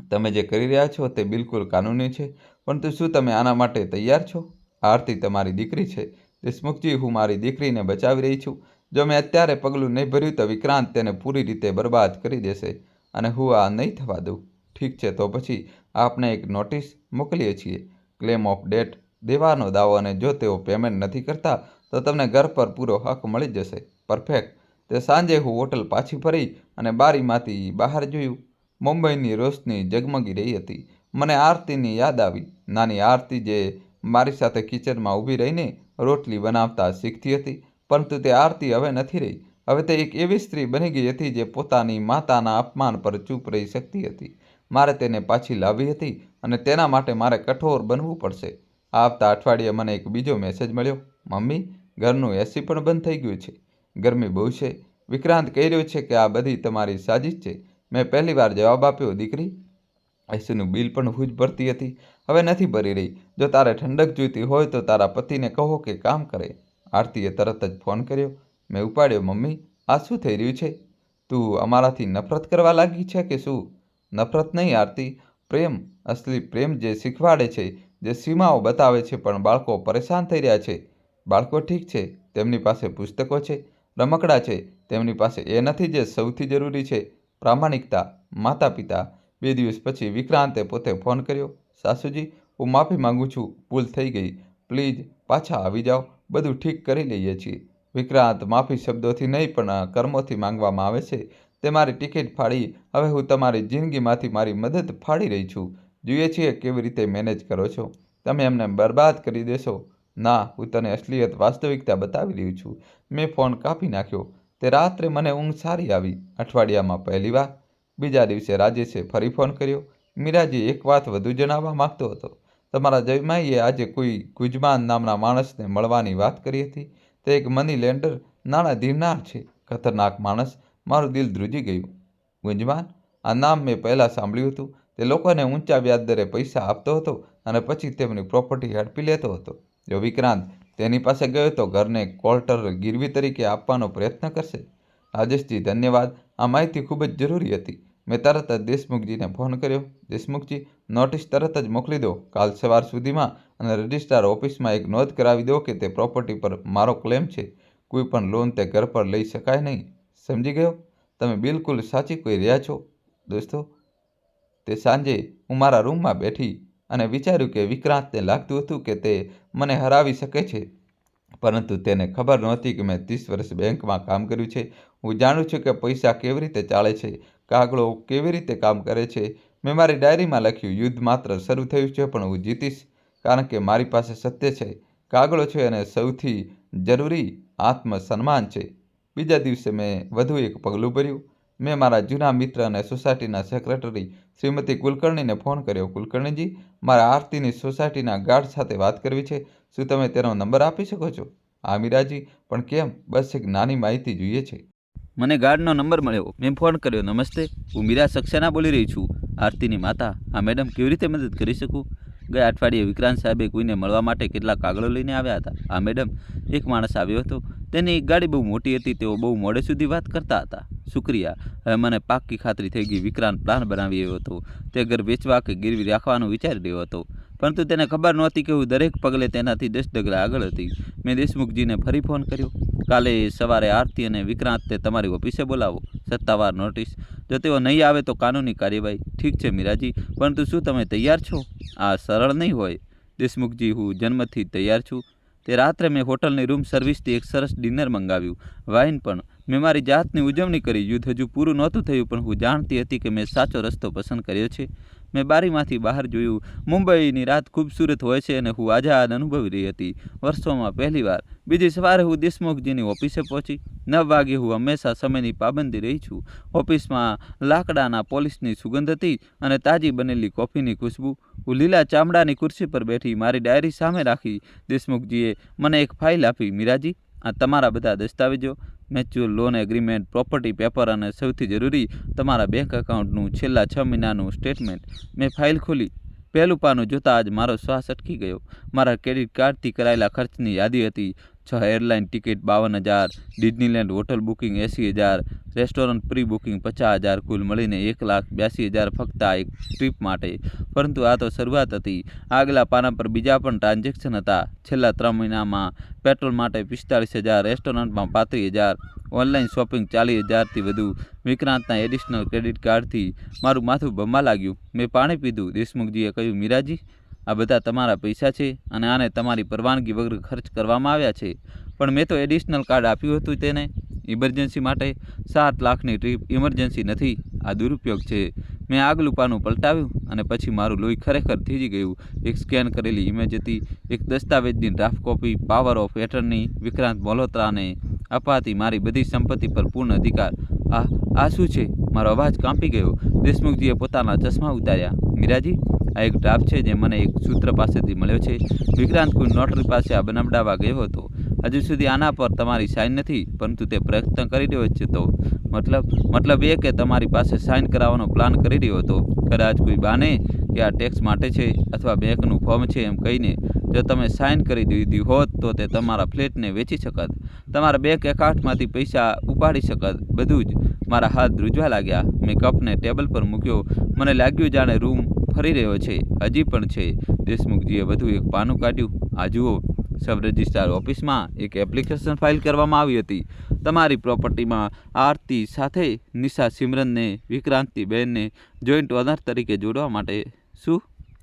તમે જે કરી રહ્યા છો તે બિલકુલ કાનૂની છે, પરંતુ શું તમે આના માટે તૈયાર છો? આરતી તમારી દીકરી છે. દેશમુખજી, હું મારી દીકરીને બચાવી રહી છું. જો મેં અત્યારે પગલું નહીં ભર્યું તો વિક્રાંત તેને પૂરી રીતે બરબાદ કરી દેશે અને હું આ નહીં થવા દઉં. ઠીક છે, તો પછી આપણે એક નોટિસ મોકલીએ છીએ, ક્લેમ ઓફ ડેટ, દેવાનો દાવો, અને જો તેઓ પેમેન્ટ નથી કરતા તો તમને ઘર પર પૂરો હક મળી જશે. પરફેક્ટ. તે સાંજે હું હોટલ પાછી ફરી અને બારીમાંથી બહાર જોયું. મુંબઈની રોશની ઝગમગી રહી હતી. મને આરતીની યાદ આવી. નાની આરતી જે મારી સાથે કિચનમાં ઊભી રહીને રોટલી બનાવતા શીખતી હતી. પરંતુ તે આરતી હવે નથી રહી. હવે તે એક એવી સ્ત્રી બની ગઈ હતી જે પોતાની માતાના અપમાન પર ચૂપ રહી શકતી હતી. મારે તેને પાછી લાવવી હતી અને તેના માટે મારે કઠોર બનવું પડશે. આવતા અઠવાડિયે મને એક બીજો મેસેજ મળ્યો. મમ્મી, ઘરનું એસી પણ બંધ થઈ ગયું છે. ગરમી બહુ છે. વિક્રાંત કહી રહ્યો છે કે આ બધી તમારી સાજિશ છે. મેં પહેલી વાર જવાબ આપ્યો, દીકરી, એસીનું બિલ પણ હું જ ભરતી હતી. હવે નથી ભરી રહી. જો તારે ઠંડક જોઈતી હોય તો તારા પતિને કહો કે કામ કરે. આરતીએ તરત જ ફોન કર્યો. મેં ઉપાડ્યો. મમ્મી, આ શું થઈ રહ્યું છે? તું અમારાથી નફરત કરવા લાગી છે કે શું? નફરત નહીં આરતી, પ્રેમ. અસલી પ્રેમ જે શીખવાડે છે, જે સીમાઓ બતાવે છે. પણ બાળકો પરેશાન થઈ રહ્યા છે. બાળકો ઠીક છે, તેમની પાસે પુસ્તકો છે, રમકડા છે. તેમની પાસે એ નથી જે સૌથી જરૂરી છે, પ્રામાણિકતા. માતા પિતા. 2 દિવસ પછી વિક્રાંતે પોતે ફોન કર્યો. સાસુજી, હું માફી માંગુ છું, ભૂલ થઈ ગઈ. પ્લીઝ પાછા આવી જાઓ, બધું ઠીક કરી લઈએ છીએ. વિક્રાંત, માફી શબ્દોથી નહીં પણ કર્મોથી માંગવામાં આવે છે. તે મારી ટિકિટ ફાડી. હવે હું તમારી જિંદગીમાંથી મારી મદદ ફાડી રહી છું. જોઈએ છીએ કેવી રીતે મેનેજ કરો છો. તમે એમને બરબાદ કરી દેશો. ના, હું તને અસલિયત વાસ્તવિકતા બતાવી રહ્યું છું. મેં ફોન કાપી નાખ્યો. તે રાત્રે મને ઊંઘ સારી આવી. અઠવાડિયામાં પહેલીવાર. બીજા દિવસે રાજેશે ફરી ફોન કર્યો. મીરાજી, એક વાત વધુ જણાવવા માંગતો હતો. તમારા જમાઈએ આજે કોઈ ગુજમાન નામના માણસને મળવાની વાત કરી હતી. તે એક મની લેન્ડર, નાણાં ધીરનાર છે. ખતરનાક માણસ. મારું દિલ ધ્રુજી ગયું. ગુંજમાન? આ નામ મેં પહેલાં સાંભળ્યું હતું. તે લોકોને ઊંચા વ્યાજદરે પૈસા આપતો હતો અને પછી તેમની પ્રોપર્ટી ઝડપી લેતો હતો. જો વિક્રાંત તેની પાસે ગયો તો ઘરને કોલ્ટર ગીરવી તરીકે આપવાનો પ્રયત્ન કરશે. રાજેશજી, ધન્યવાદ. આ માહિતી ખૂબ જ જરૂરી હતી. મેં તરત જ દેશમુખજીને ફોન કર્યો. દેશમુખજી, નોટિસ તરત જ મોકલી દો, કાલ સવાર સુધીમાં, અને રજિસ્ટ્રાર ઓફિસમાં એક નોંધ કરાવી દો કે તે પ્રોપર્ટી પર મારો ક્લેમ છે. કોઈ પણ લોન તે ઘર પર લઈ શકાય નહીં. સમજી ગયો? તમે બિલકુલ સાચી કહી રહ્યા છો. દોસ્તો, તે સાંજે હું મારા રૂમમાં બેઠી અને વિચાર્યું કે વિક્રાંતને લાગતું હતું કે તે મને હરાવી શકે છે, પરંતુ તેને ખબર નહોતી કે મેં 30 વર્ષ બેંકમાં કામ કર્યું છે. હું જાણું છું કે પૈસા કેવી રીતે ચાલે છે, કાગળો કેવી રીતે કામ કરે છે. મેં મારી ડાયરીમાં લખ્યું, યુદ્ધ માત્ર શરૂ થયું છે પણ હું જીતીશ, કારણ કે મારી પાસે સત્ય છે, કાગળો છે અને સૌથી જરૂરી આત્મસન્માન છે. બીજા દિવસે મેં વધુ એક પગલું ભર્યું. મેં મારા જૂના મિત્ર અને સોસાયટીના સેક્રેટરી શ્રીમતી કુલકર્ણીને ફોન કર્યો. કુલકર્ણીજી, મારા આરતીની સોસાયટીના ગાર્ડ સાથે વાત કરવી છે. શું તમે તેનો નંબર આપી શકો છો? હા મીરાજી, પણ કેમ? બસ એક નાની માહિતી જોઈએ છે. મને ગાર્ડનો નંબર મળ્યો. મેં ફોન કર્યો. નમસ્તે, હું મીરા સક્સેના બોલી રહી છું, આરતીની માતા. હા મેડમ, કેવી રીતે મદદ કરી શકું? ગયા અઠવાડિયે વિક્રાંત સાહેબે કોઈને મળવા માટે કેટલાક કાગળો લઈને આવ્યા હતા. હા મેડમ, એક માણસ આવ્યો હતો. તેની ગાડી બહુ મોટી હતી. તેઓ બહુ મોડે સુધી વાત કરતા હતા. શુક્રિયા. હવે મને પાક્કી ખાતરી થઈ ગઈ. વિક્રાંત પ્લાન બનાવી રહ્યો હતો. તે ઘર વેચવા કે ગીરવી રાખવાનું વિચારી રહ્યો હતો, પરંતુ તેને ખબર નહોતી કે હું દરેક પગલે તેનાથી 10 ડગલા આગળ હતી. મેં દેશમુખજીને ફરી ફોન કર્યો. કાલે સવારે આરતી અને વિક્રાંતને તમારી ઓફિસે બોલાવો. સત્તાવાર નોટિસ. જો તેઓ નહીં આવે તો કાનૂની કાર્યવાહી. ઠીક છે મીરાજી, પરંતુ શું તમે તૈયાર છો? આ સરળ નહીં હોય. દેશમુખજી, હું જન્મથી તૈયાર છું. તે રાત્રે મેં હોટલની રૂમ સર્વિસથી એક સરસ ડિનર મંગાવ્યું, વાઇન પણ. મેં મારી જાતની ઉજવણી કરી. યુદ્ધ હજુ પૂરું નહોતું થયું, પણ હું જાણતી હતી કે મેં સાચો રસ્તો પસંદ કર્યો છે. મેં બારીમાંથી બહાર જોયું. મુંબઈની રાત ખૂબસૂરત હોય છે અને હું આઝાદ અનુભવી રહી હતી. વર્ષોમાં પહેલીવાર. બીજી સવારે હું દેશમુખજીની ઓફિસે પહોંચી. 9 વાગ્યે. હું હંમેશા સમયની પાબંદી રહી છું. ઓફિસમાં લાકડાના પોલિશની સુગંધ હતી અને તાજી બનેલી કોફીની ખુશ્બુ. હું લીલા ચામડાની ખુરશી પર બેઠી, મારી ડાયરી સામે રાખી. દેશમુખજીએ મને એક ફાઇલ આપી. મીરાજી, આ તમારા બધા દસ્તાવેજો, mutual loan agreement, property paper અને સૌથી જરૂરી તમારા બેંક એકાઉન્ટનું છેલ્લા 6 મહિનાનું સ્ટેટમેન્ટ. મેં ફાઇલ ખોલી. પહેલું પાનું જોતાં આજ મારો શ્વાસ અટકી ગયો. મારા ક્રેડિટ કાર્ડથી કરાયેલા ખર્ચની યાદી હતી. 6 airline ticket 52,000, Disneyland hotel booking 80,000, restaurant pre booking 50,000, કુલ મળીને 1,82,000 ફક્ત આ એક ટ્રીપ માટે. પરંતુ આ તો શરૂઆત હતી. આગલા પાના પર બીજા પણ ટ્રાન્ઝેક્શન હતા. છેલ્લા 3 મહિનામાં પેટ્રોલ માટે 45,000, રેસ્ટોરન્ટમાં 35,000, ઓનલાઈન શોપિંગ 40,000થી વધુ. વિક્રાંતના એડિશનલ ક્રેડિટ કાર્ડથી મારું માથું ભમવા લાગ્યું. મેં પાણી પીધું. દેશમુખજીએ કહ્યું, મીરાજી, આ બધા તમારા પૈસા છે અને આને તમારી પરવાનગી વગર ખર્ચ કરવામાં આવ્યા છે. પણ મેં તો એડિશનલ કાર્ડ આપ્યું હતું તેને ઇમરજન્સી માટે. 7 લાખની ટ્રીપ ઇમરજન્સી નથી, આ દુરુપયોગ છે. મેં આગલું પાનું પલટાવ્યું અને પછી મારું લોહી ખરેખર થીજી ગયું. એક સ્કેન કરેલી ઇમેજ હતી, એક દસ્તાવેજની draft copy. Power of attorney, Vikrant મલ્હોત્રાને અપાતી મારી બધી સંપત્તિ પર પૂર્ણ અધિકાર. આ શું છે? મારો અવાજ કાંપી ગયો. દેશમુખજીએ પોતાના ચશ્મા ઉતાર્યા. મીરાજી, આ એક ડ્રાફ્ટ છે જે મને એક સૂત્ર પાસેથી મળ્યો છે. વિક્રાંત કોઈ નોટરી પાસે આ બનાવડાવવા ગયો હતો. હજુ સુધી આના પર તમારી સાઇન નથી, પરંતુ તે પ્રયત્ન કરી રહ્યો છે. તો મતલબ એ કે તમારી પાસે સાઇન કરાવવાનો પ્લાન કરી રહ્યો હતો. કદાચ કોઈ બાને કે આ ટેક્સ માટે છે અથવા બેંકનું ફોર્મ છે એમ કહીને. જો તમે સાઇન કરી દીધી હોત તો તે તમારા ફ્લેટને વેચી શકત, તમારા બેંક એકાઉન્ટમાંથી પૈસા ઉપાડી શકત, બધું જ. મારા હાથ ધ્રુજવા લાગ્યા. મેં કપને ટેબલ પર મૂક્યો. મને લાગ્યું જાણે રૂમ ફરી રહ્યો છે. હજી પણ છે. દેશમુખજીએ વધુ એક પાનું કાઢ્યું. આ જુઓ. સબ રજિસ્ટ્રાર ઓફિસમાં એક એપ્લિકેશન ફાઇલ કરવામાં આવી હતી. તમારી પ્રોપર્ટીમાં આરતી સાથે નિશા સિમરનને, વિક્રાંતની બહેનને જોઈન્ટ ઓનર તરીકે જોડવા માટે. શું?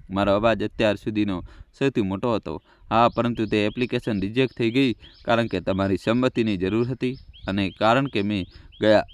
મારો અવાજ અત્યાર સુધીનો સૌથી મોટો હતો. હા, પરંતુ તે એપ્લિકેશન રિજેક્ટ થઈ ગઈ કારણ કે તમારી સંમતિની જરૂર હતી અને કારણ કે મેં ગયા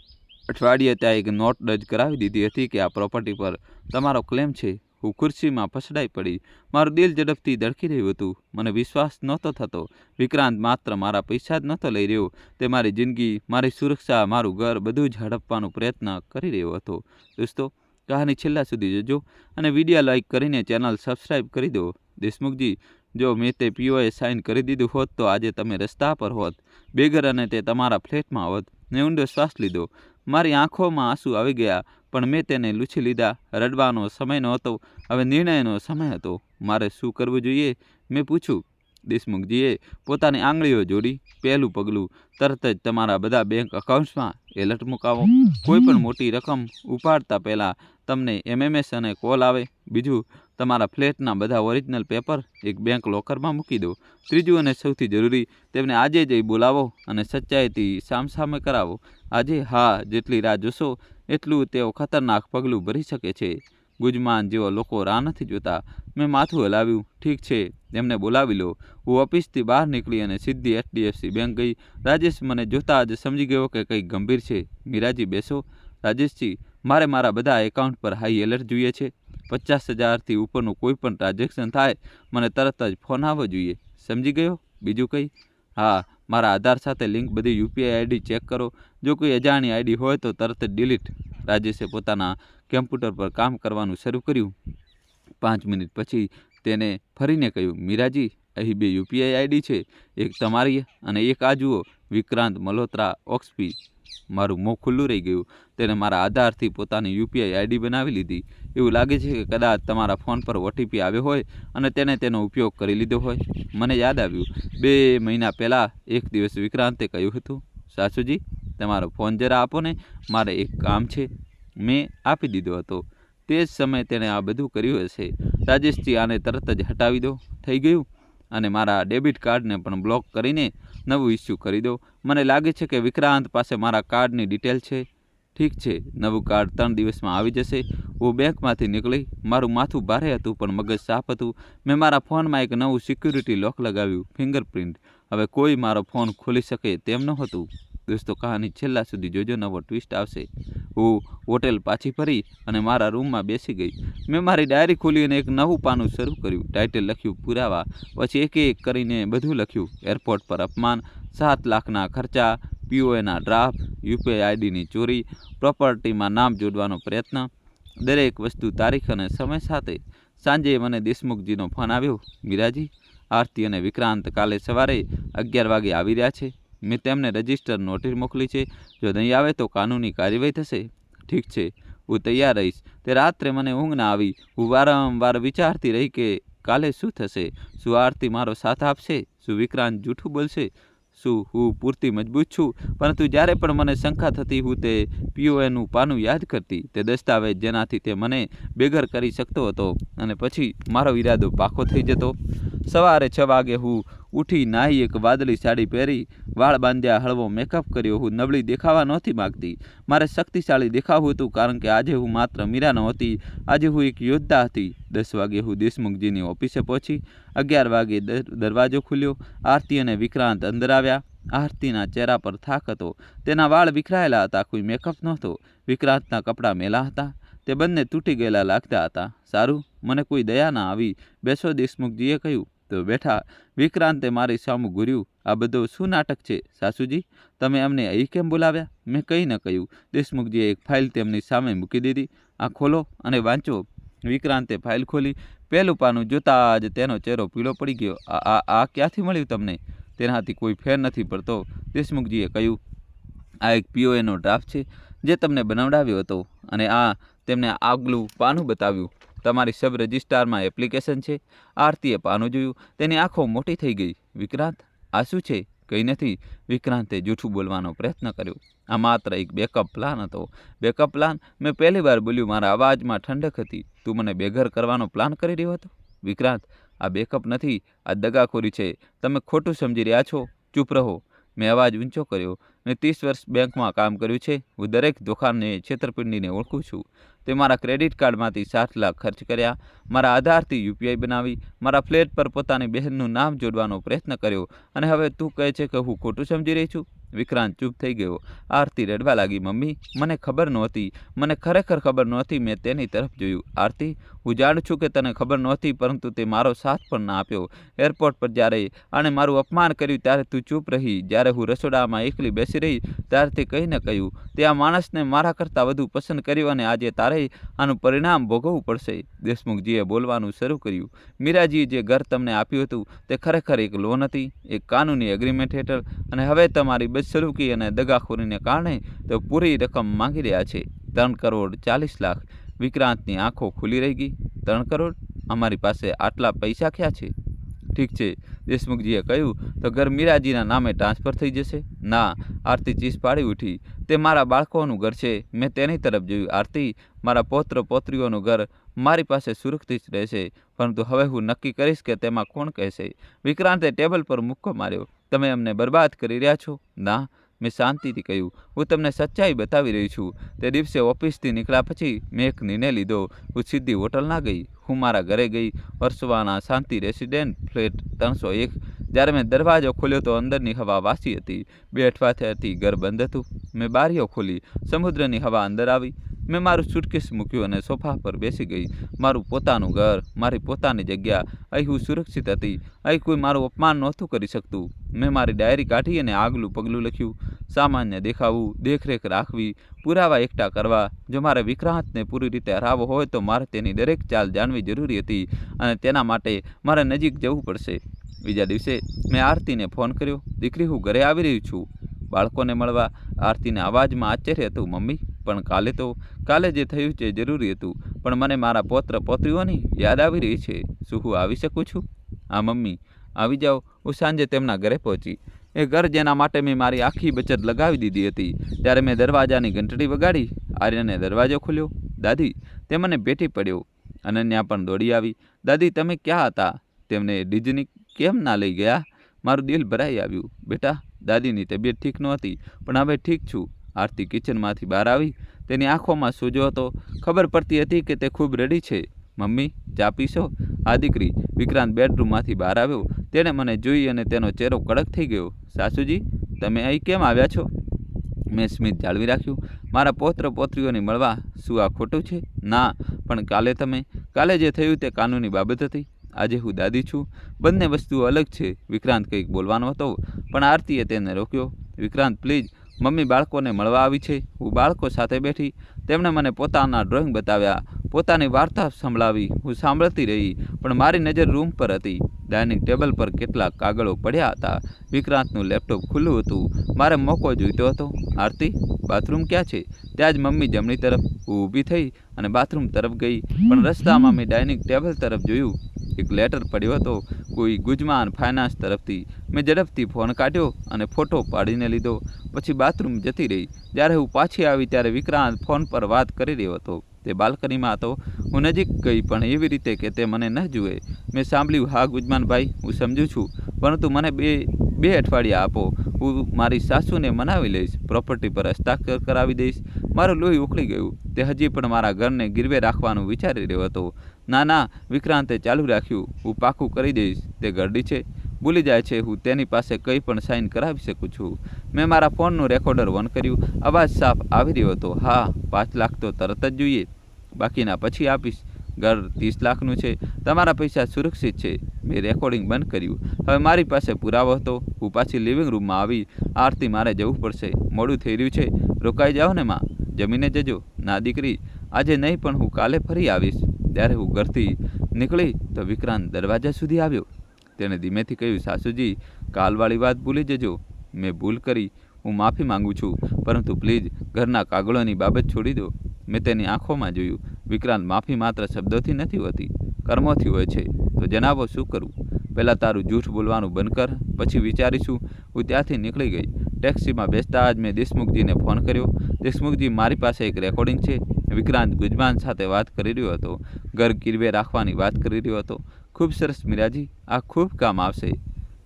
અઠવાડિયે ત્યાં એક નોટ દર્જ કરાવી દીધી હતી કે આ પ્રોપર્ટી પર તમારો ક્લેમ છે. હું ખુરશીમાં ફસડાઈ પડી. મારું દિલ ઝડપથી ધડકી રહ્યું હતું. મને વિશ્વાસ નહોતો થતો. વિક્રાંત માત્ર મારા પૈસા જ નહોતો લઈ રહ્યો, તે મારી જિંદગી, મારી સુરક્ષા, મારું ઘર, બધું જ હડપવાનો પ્રયત્ન કરી રહ્યો હતો. દોસ્તો, કહાની છેલ્લા સુધી જોજો અને વિડીયો લાઇક કરીને ચેનલ સબસ્ક્રાઈબ કરી દો. દેશમુખજી, જો મેં તે પીઓએ સાઇન કરી દીધું હોત તો આજે તમે રસ્તા પર હોત, બેઘર, અને તે તમારા ફ્લેટમાં હોત. મેં ઊંડો શ્વાસ લીધો. મારી આંખોમાં આંસુ આવી ગયા, પણ મેં તેને લૂછી લીધા. રડવાનો સમય નહોતો, હવે નિર્ણયનો સમય હતો. મારે શું કરવું જોઈએ? મેં પૂછ્યું. દેશમુખજીએ પોતાની આંગળીઓ જોડી. પહેલું પગલું, તરત જ તમારા બધા બેંક એકાઉન્ટ્સમાં એલર્ટ મુકાવો. કોઈ પણ મોટી રકમ ઉપાડતા પહેલાં તમને MMS અને કોલ આવે. બીજું, તમારા ફ્લેટના બધા ઓરિજિનલ પેપર એક બેંક લોકરમાં મૂકી દો. ત્રીજું અને સૌથી જરૂરી, તેમને આજે જ બોલાવો અને સચ્ચાઈથી સામસામે કરાવો. આજે? હા, જેટલી રાહ જોશો એટલું તેઓ ખતરનાક પગલું ભરી શકે છે. ગુજમાન જેવા લોકો રાહ નથી જોતા. મેં માથું હલાવ્યું. ઠીક છે, એમને બોલાવી લો. હું ઓફિસથી બહાર નીકળી અને સીધી HDFC બેંક ગઈ. રાજેશ મને જોતા જ સમજી ગયો કે કંઈક ગંભીર છે. મીરાજી, બેસો. રાજેશજી, મારે મારા બધા એકાઉન્ટ પર હાઈ એલર્ટ જોઈએ છે. 50,000થી ઉપરનું કોઈ પણ ટ્રાન્ઝેક્શન થાય મને તરત જ ફોન આવવો જોઈએ. સમજી ગયો? બીજું કંઈ? હા, મારા આધાર સાથે લિંક બધી યુપીઆઈ આઈડી ચેક કરો. જો કોઈ અજાણી આઈડી હોય તો તરત જ ડિલીટ. રાજેશે પોતાના કમ્પ્યુટર પર કામ કરવાનું શરૂ કર્યું. 5 મિનિટ પછી તેને ફરીને કહ્યું, મીરાજી, અહીં 2 યુપીઆઈ આઈડી છે, એક તમારી અને એક આ જુઓ, વિક્રાંત મલ્હોત્રા ઓક્સપી. મારું મોં ખુલ્લું રહી ગયું. તેને મારા આધારથી પોતાની યુપીઆઈ આઈડી બનાવી લીધી. એવું લાગે છે કે કદાચ તમારા ફોન પર ઓટીપી આવ્યો હોય અને તેણે તેનો ઉપયોગ કરી લીધો હોય. મને યાદ આવ્યું, 2 મહિના પહેલાં એક દિવસ વિક્રાંતે કહ્યું હતું, સાસુજી, તમારો ફોન જરા આપો ને, મારે એક કામ છે. મેં આપી દીધો હતો. તે જ સમયે તેણે આ બધું કર્યું હશે. રાજેશજી, આને તરત જ હટાવી દો. થઈ ગયું. અને મારા ડેબિટ કાર્ડને પણ બ્લોક કરીને નવું ઇસ્યુ કરી દો. મને લાગે છે કે વિક્રાંત પાસે મારા કાર્ડની ડિટેલ છે. ઠીક છે, નવું કાર્ડ 3 દિવસમાં આવી જશે. હું બેંકમાંથી નીકળી. મારું માથું ભારે હતું પણ મગજ સાફ હતું. મેં મારા ફોનમાં એક નવું સિક્યુરિટી લોક લગાવ્યું, ફિંગરપ્રિન્ટ. હવે કોઈ મારો ફોન ખોલી શકે તેમ નહોતું. દોસ્તો, કહાની છેલ્લા સુધી જોજો, નવો ટ્વિસ્ટ આવશે. હું હોટેલ પાછી ફરી અને મારા રૂમમાં બેસી ગઈ. મેં મારી ડાયરી ખોલી અને એક નવું પાનું શરૂ કર્યું. ટાઇટલ લખ્યું, પુરાવા. પછી એક એક કરીને બધું લખ્યું. એરપોર્ટ પર અપમાન, 7 લાખના ખર્ચા, પીઓએના ડ્રાફ્ટ, યુપીઆઈ આઈડીની ચોરી, પ્રોપર્ટીમાં નામ જોડવાનો પ્રયત્ન, દરેક વસ્તુ તારીખ અને સમય સાથે. સાંજે મને દેશમુખજીનો ફોન આવ્યો, મીરાજી, આરતી અને વિક્રાંત કાલે સવારે 11 વાગે આવી રહ્યા છે. મેં તેમને રજિસ્ટર નોટિસ મોકલી છે. જો નહીં આવે તો કાનૂની કાર્યવાહી થશે. ઠીક છે, હું તૈયાર રહીશ. તે રાત્રે મને ઊંઘ ના આવી. હું વારંવાર વિચારતી રહી કે કાલે શું થશે. શું આરતી મારો સાથ આપશે? શું વિક્રાંત જૂઠું બોલશે? શું હું પૂરતી મજબૂત છું? પરંતુ જ્યારે પણ મને શંકા થતી, હું તે પીઓએનું પાનું યાદ કરતી, તે દસ્તાવેજ જેનાથી તે મને બેઘર કરી શકતો હતો, અને પછી મારો ઈરાદો પાકો થઈ જતો. સવારે 6 વાગે હું ઉઠી, નાહી, એક વાદળી સાડી પહેરી, વાળ બાંધ્યા, હળવો મેકઅપ કર્યો. હું નબળી દેખાવા નહોતી માગતી. મારે શક્તિશાળી દેખાવું હતું, કારણ કે આજે હું માત્ર મીરા નહોતી, આજે હું એક યોદ્ધા હતી. 10 વાગે હું દેશમુખજીની ઓફિસે પહોંચી. 11 વાગે દરવાજો ખુલ્યો. આરતી અને વિક્રાંત અંદર આવ્યા. આરતીના ચહેરા પર થાક હતો. તેના વાળ વિખરાયેલા હતા, કોઈ મેકઅપ નહોતો. વિક્રાંતના કપડાં મેલા હતા. તે બંને તૂટી ગયેલા લાગતા હતા. સારું, મને કોઈ દયા ના આવી. બેસો, દેશમુખજીએ કહ્યું. તો બેઠા. વિક્રાંતે મારી સામું ઘૂર્યું. આ બધું શું નાટક છે, સાસુજી? તમે અમને અહીં કેમ બોલાવ્યા? મેં કંઈ ન કહ્યું. દેશમુખજીએ એક ફાઇલ તેમની સામે મૂકી દીધી. આ ખોલો અને વાંચો. વિક્રાંતે ફાઇલ ખોલી. પહેલું પાનું જોતાં જ તેનો ચહેરો પીળો પડી ગયો. આ ક્યાંથી મળ્યું તમને? તેનાથી કોઈ ફેર નથી પડતો, દેશમુખજીએ કહ્યું. આ એક પીઓએનો ડ્રાફ્ટ છે જે તમને બનાવડાવ્યો હતો, અને આ તેમને આગલું પાનું બતાવ્યું. તમારી સબ રજિસ્ટ્રારમાં એપ્લિકેશન છે. આરતીએ પાનું જોયું. તેની આંખો મોટી થઈ ગઈ. વિક્રાંત, આ શું છે? કંઈ નથી. વિક્રાંતે જૂઠું બોલવાનો પ્રયત્ન કર્યો. આ માત્ર એક બેકઅપ પ્લાન હતો. Backup plan? મેં પહેલી વાર બોલ્યું. મારા અવાજમાં ઠંડક હતી. તું મને બેઘર કરવાનો પ્લાન કરી રહ્યો હતો? વિક્રાંત, આ બેકઅપ નથી, આ દગાખોરી છે. તમે ખોટું સમજી રહ્યા છો. ચૂપ રહો. મેં અવાજ ઊંચો કર્યો. મેં 30 વર્ષ બેંકમાં કામ કર્યું છે. હું દરેક દુકાનને, છેતરપિંડીને ઓળખું છું. તે મારા ક્રેડિટ કાર્ડમાંથી 7 લાખ ખર્ચ કર્યા, મારા આધારથી યુપીઆઈ બનાવી, મારા ફ્લેટ પર પોતાની બહેનનું નામ જોડવાનો પ્રયત્ન કર્યો, અને હવે તું કહે છે કે હું ખોટું સમજી રહી છું? વિક્રાંત ચૂપ થઈ ગયો. આરતી રડવા લાગી. મમ્મી, મને ખબર નહોતી. મને ખરેખર ખબર નહોતી. મેં તેની તરફ જોયું. આરતી, હું જાણું છું કે તને ખબર નહોતી, પરંતુ તે મારો સાથ પણ ના આપ્યો. એરપોર્ટ પર જ્યારે આણે મારું અપમાન કર્યું ત્યારે તું ચૂપ રહી. જ્યારે હું રસોડામાં એકલી બેસી રહી ત્યારે તે કંઈ ન કહ્યું. તે આ માણસને મારા કરતાં વધુ પસંદ કર્યો, અને આજે તારે આનું પરિણામ ભોગવવું પડશે. દેશમુખજીએ બોલવાનું શરૂ કર્યું. મીરાજીએ જે ઘર તમને આપ્યું હતું તે ખરેખર એક લોન હતી, એક કાનૂની એગ્રીમેન્ટ હેઠળ, અને હવે તમારી બદસલુકી અને દગાખોરીને કારણે તેઓ પૂરી રકમ માંગી રહ્યા છે. 3 કરોડ 40 લાખ. વિક્રાંતની આંખો ખુલી રહી ગઈ. 3 કરોડ? અમારી પાસે આટલા પૈસા ક્યાં છે? ઠીક છે, દેશમુખજીએ કહ્યું, તો ઘર મીરાજીના નામે ટ્રાન્સફર થઈ જશે? ના. આરતી ચીસ પાડી ઉઠી. તે મારા બાળકોનું ઘર છે. મેં તેની તરફ જોયું. આરતી, મારા પૌત્ર પૌત્રીઓનું ઘર મારી પાસે સુરક્ષિત રહેશે, પરંતુ હવે હું નક્કી કરીશ કે તેમાં કોણ કહેશે. વિક્રાંતે ટેબલ પર મુક્કો માર્યો. તમે અમને બરબાદ કરી રહ્યા છો? ના. મેં શાંતિથી કહ્યું. હું તમને સચ્ચાઈ બતાવી રહી છું. તે દિવસે ઓફિસથી નીકળ્યા પછી મેં એક નિર્ણય લીધો. હું સીધી હોટલ ના ગઈ. હું મારા ઘરે ગઈ. વર્સોવાના શાંતિ રેસિડેન્ટ ફ્લેટ 301. જ્યારે મેં દરવાજો ખોલ્યો તો અંદરની હવા વાસી હતી. 2 અઠવાડિયાથી ઘર બંધ હતું. મેં બારીઓ ખોલી, સમુદ્રની હવા અંદર આવી. મેં મારું સુટકેસ મૂક્યું અને સોફા પર બેસી ગઈ. મારું પોતાનું ઘર, મારી પોતાની જગ્યા. અહીં હું સુરક્ષિત હતી. અહીં કોઈ મારું અપમાન નહોતું કરી શકતું. મેં મારી ડાયરી કાઢી અને આગલું પગલું લખ્યું. સામાન્ય દેખાવું, દેખરેખ રાખવી, પુરાવા એકઠા કરવા. જો મારે વિક્રાંતને પૂરી રીતે હરાવવો હોય તો મારે તેની દરેક ચાલ જાણવી જરૂરી હતી અને તેના માટે મારે નજીક જવું પડશે. બીજા દિવસે મેં આરતીને ફોન કર્યો. દીકરી, હું ઘરે આવી રહી છું બાળકોને મળવા. આરતીના અવાજમાં આશ્ચર્ય હતું. મમ્મી, પણ કાલે જે થયું તે જરૂરી હતું, પણ મને મારા પૌત્ર પૌત્રીઓની યાદ આવી રહી છે. શું હું આવી શકું છું? હા મમ્મી, આવી જાઓ. હું સાંજે તેમના ઘરે પહોંચી. એ ઘર જેના માટે મેં મારી આખી બચત લગાવી દીધી હતી. ત્યારે મેં દરવાજાની ઘંટડી વગાડી. આર્યને દરવાજો ખોલ્યો. દાદી, તે મને ભેટી પડ્યો. અનન્યા પણ દોડી આવી. દાદી, તમે ક્યાં હતા? તેમને ડિઝની કેમ ના લઈ ગયા? મારું દિલ ભરાઈ આવ્યું. બેટા, દાદીની તબિયત ઠીક નહોતી, પણ હવે ઠીક છું. આરતી કિચનમાંથી બહાર આવી. તેની આંખોમાં સોજો હતો. ખબર પડતી હતી કે તે ખૂબ રડી છે. મમ્મી, ચા પીશો? આ દીકરી. વિક્રાંત બેડરૂમમાંથી બહાર આવ્યો. તેણે મને જોઈ અને તેનો ચહેરો કડક થઈ ગયો. સાસુજી, તમે અહીં કેમ આવ્યા છો? મેં સ્મિત જાળવી રાખ્યું. મારા પૌત્ર પૌત્રીઓને મળવા. શું આ ખોટું છે? ના, પણ કાલે જે થયું તે કાનૂની બાબત હતી. આજે હું દાદી છું. બંને વસ્તુઓ અલગ છે. વિક્રાંત કંઈક બોલવાનો હતો, પણ આરતીએ તેને રોક્યો. વિક્રાંત, પ્લીઝ. મમ્મી બાળકોને મળવા આવી છે. હું બાળકો સાથે બેઠી. તેમણે મને પોતાના ડ્રોઈંગ બતાવ્યા, પોતાની વાર્તા સંભળાવી. હું સાંભળતી રહી, પણ મારી નજર રૂમ પર હતી. ડાઇનિંગ ટેબલ પર કેટલાક કાગળો પડ્યા હતા. વિક્રાંતનું લેપટોપ ખુલ્લું હતું. મારે મોકો જોઈતો હતો. આરતી, બાથરૂમ ક્યાં છે? ત્યાં જ મમ્મી જમણી તરફ. હું ઊભી થઈ અને બાથરૂમ તરફ ગઈ, પણ રસ્તામાં મેં ડાઇનિંગ ટેબલ તરફ જોયું. એક લેટર પડ્યો હતો, કોઈ ગુજમાન ફાઇનાન્સ તરફથી. મેં ઝડપથી ફોન કાઢ્યો અને ફોટો પાડીને લીધો. પછી બાથરૂમ જતી રહી. જ્યારે હું પાછી આવી ત્યારે વિક્રાંત ફોન પર વાત કરી રહ્યો હતો. તે બાલ્કનીમાં હતો. હું નજીક ગઈ, પણ એવી રીતે કે તે મને ન જુએ. મેં સાંભળ્યું, હા ગુજમાનભાઈ, હું સમજુ છું, પરંતુ મને બે અઠવાડિયા આપો. હું મારી સાસુને મનાવી લઈશ, પ્રોપર્ટી પર હસ્તાક્ષર કરાવી દઈશ. મારું લોહી ઉકળી ગયું. તે હજી પણ મારા ઘરને ગીરવે રાખવાનું વિચારી રહ્યો હતો. ના, વિક્રાંતે ચાલુ રાખ્યું. હું પાકું કરી દઈશ. તે ઘરડી છે, ભૂલી જાય છે. હું તેની પાસે કંઈ પણ સાઇન કરાવી શકું છું. મેં મારા ફોનનું રેકોર્ડર ઓન કર્યું. અવાજ સાફ આવી રહ્યો હતો. હા, 5 લાખ તો તરત જ જોઈએ, બાકીના પછી આપીશ. ઘર 30 લાખનું છે. તમારા પૈસા સુરક્ષિત છે. મેં રેકોર્ડિંગ બંધ કર્યું. હવે મારી પાસે પુરાવો હતો. હું પાછી લિવિંગ રૂમમાં આવી. આરતી, મારે જવું પડશે. મોડું થઈ રહ્યું છે. રોકાઈ જાઓ ને માં, જમીને જજો. ના દીકરી, આજે નહીં, પણ હું કાલે ફરી આવીશ. ત્યારે હું ઘરથી નીકળી તો વિક્રાંત દરવાજા સુધી આવ્યો. તેણે ધીમેથી કહ્યું, સાસુજી, કાલવાળી વાત ભૂલી જજો. મેં ભૂલ કરી. હું માફી માંગુ છું, પરંતુ પ્લીઝ ઘરના કાગળોની બાબત છોડી દો. મેં તેની આંખોમાં જોયું. વિક્રાંત, માફી માત્ર શબ્દોથી નથી હોતી, કર્મોથી હોય છે. તો જણાવો, શું કરું? પહેલાં તારું જૂઠ બોલવાનું બંધ કર, પછી વિચારીશું. હું ત્યાંથી નીકળી ગઈ. ટેક્સીમાં બેસતા જ મેં દેશમુખજીને ફોન કર્યો. દેશમુખજી, મારી પાસે એક રેકોર્ડિંગ છે. વિક્રાંત ગુજમાન સાથે વાત કરી રહ્યો હતો. ઘર ગીરવે રાખવાની વાત કરી રહ્યો હતો. ખૂબ સરસ મીરાજી, આ ખૂબ કામ આવશે.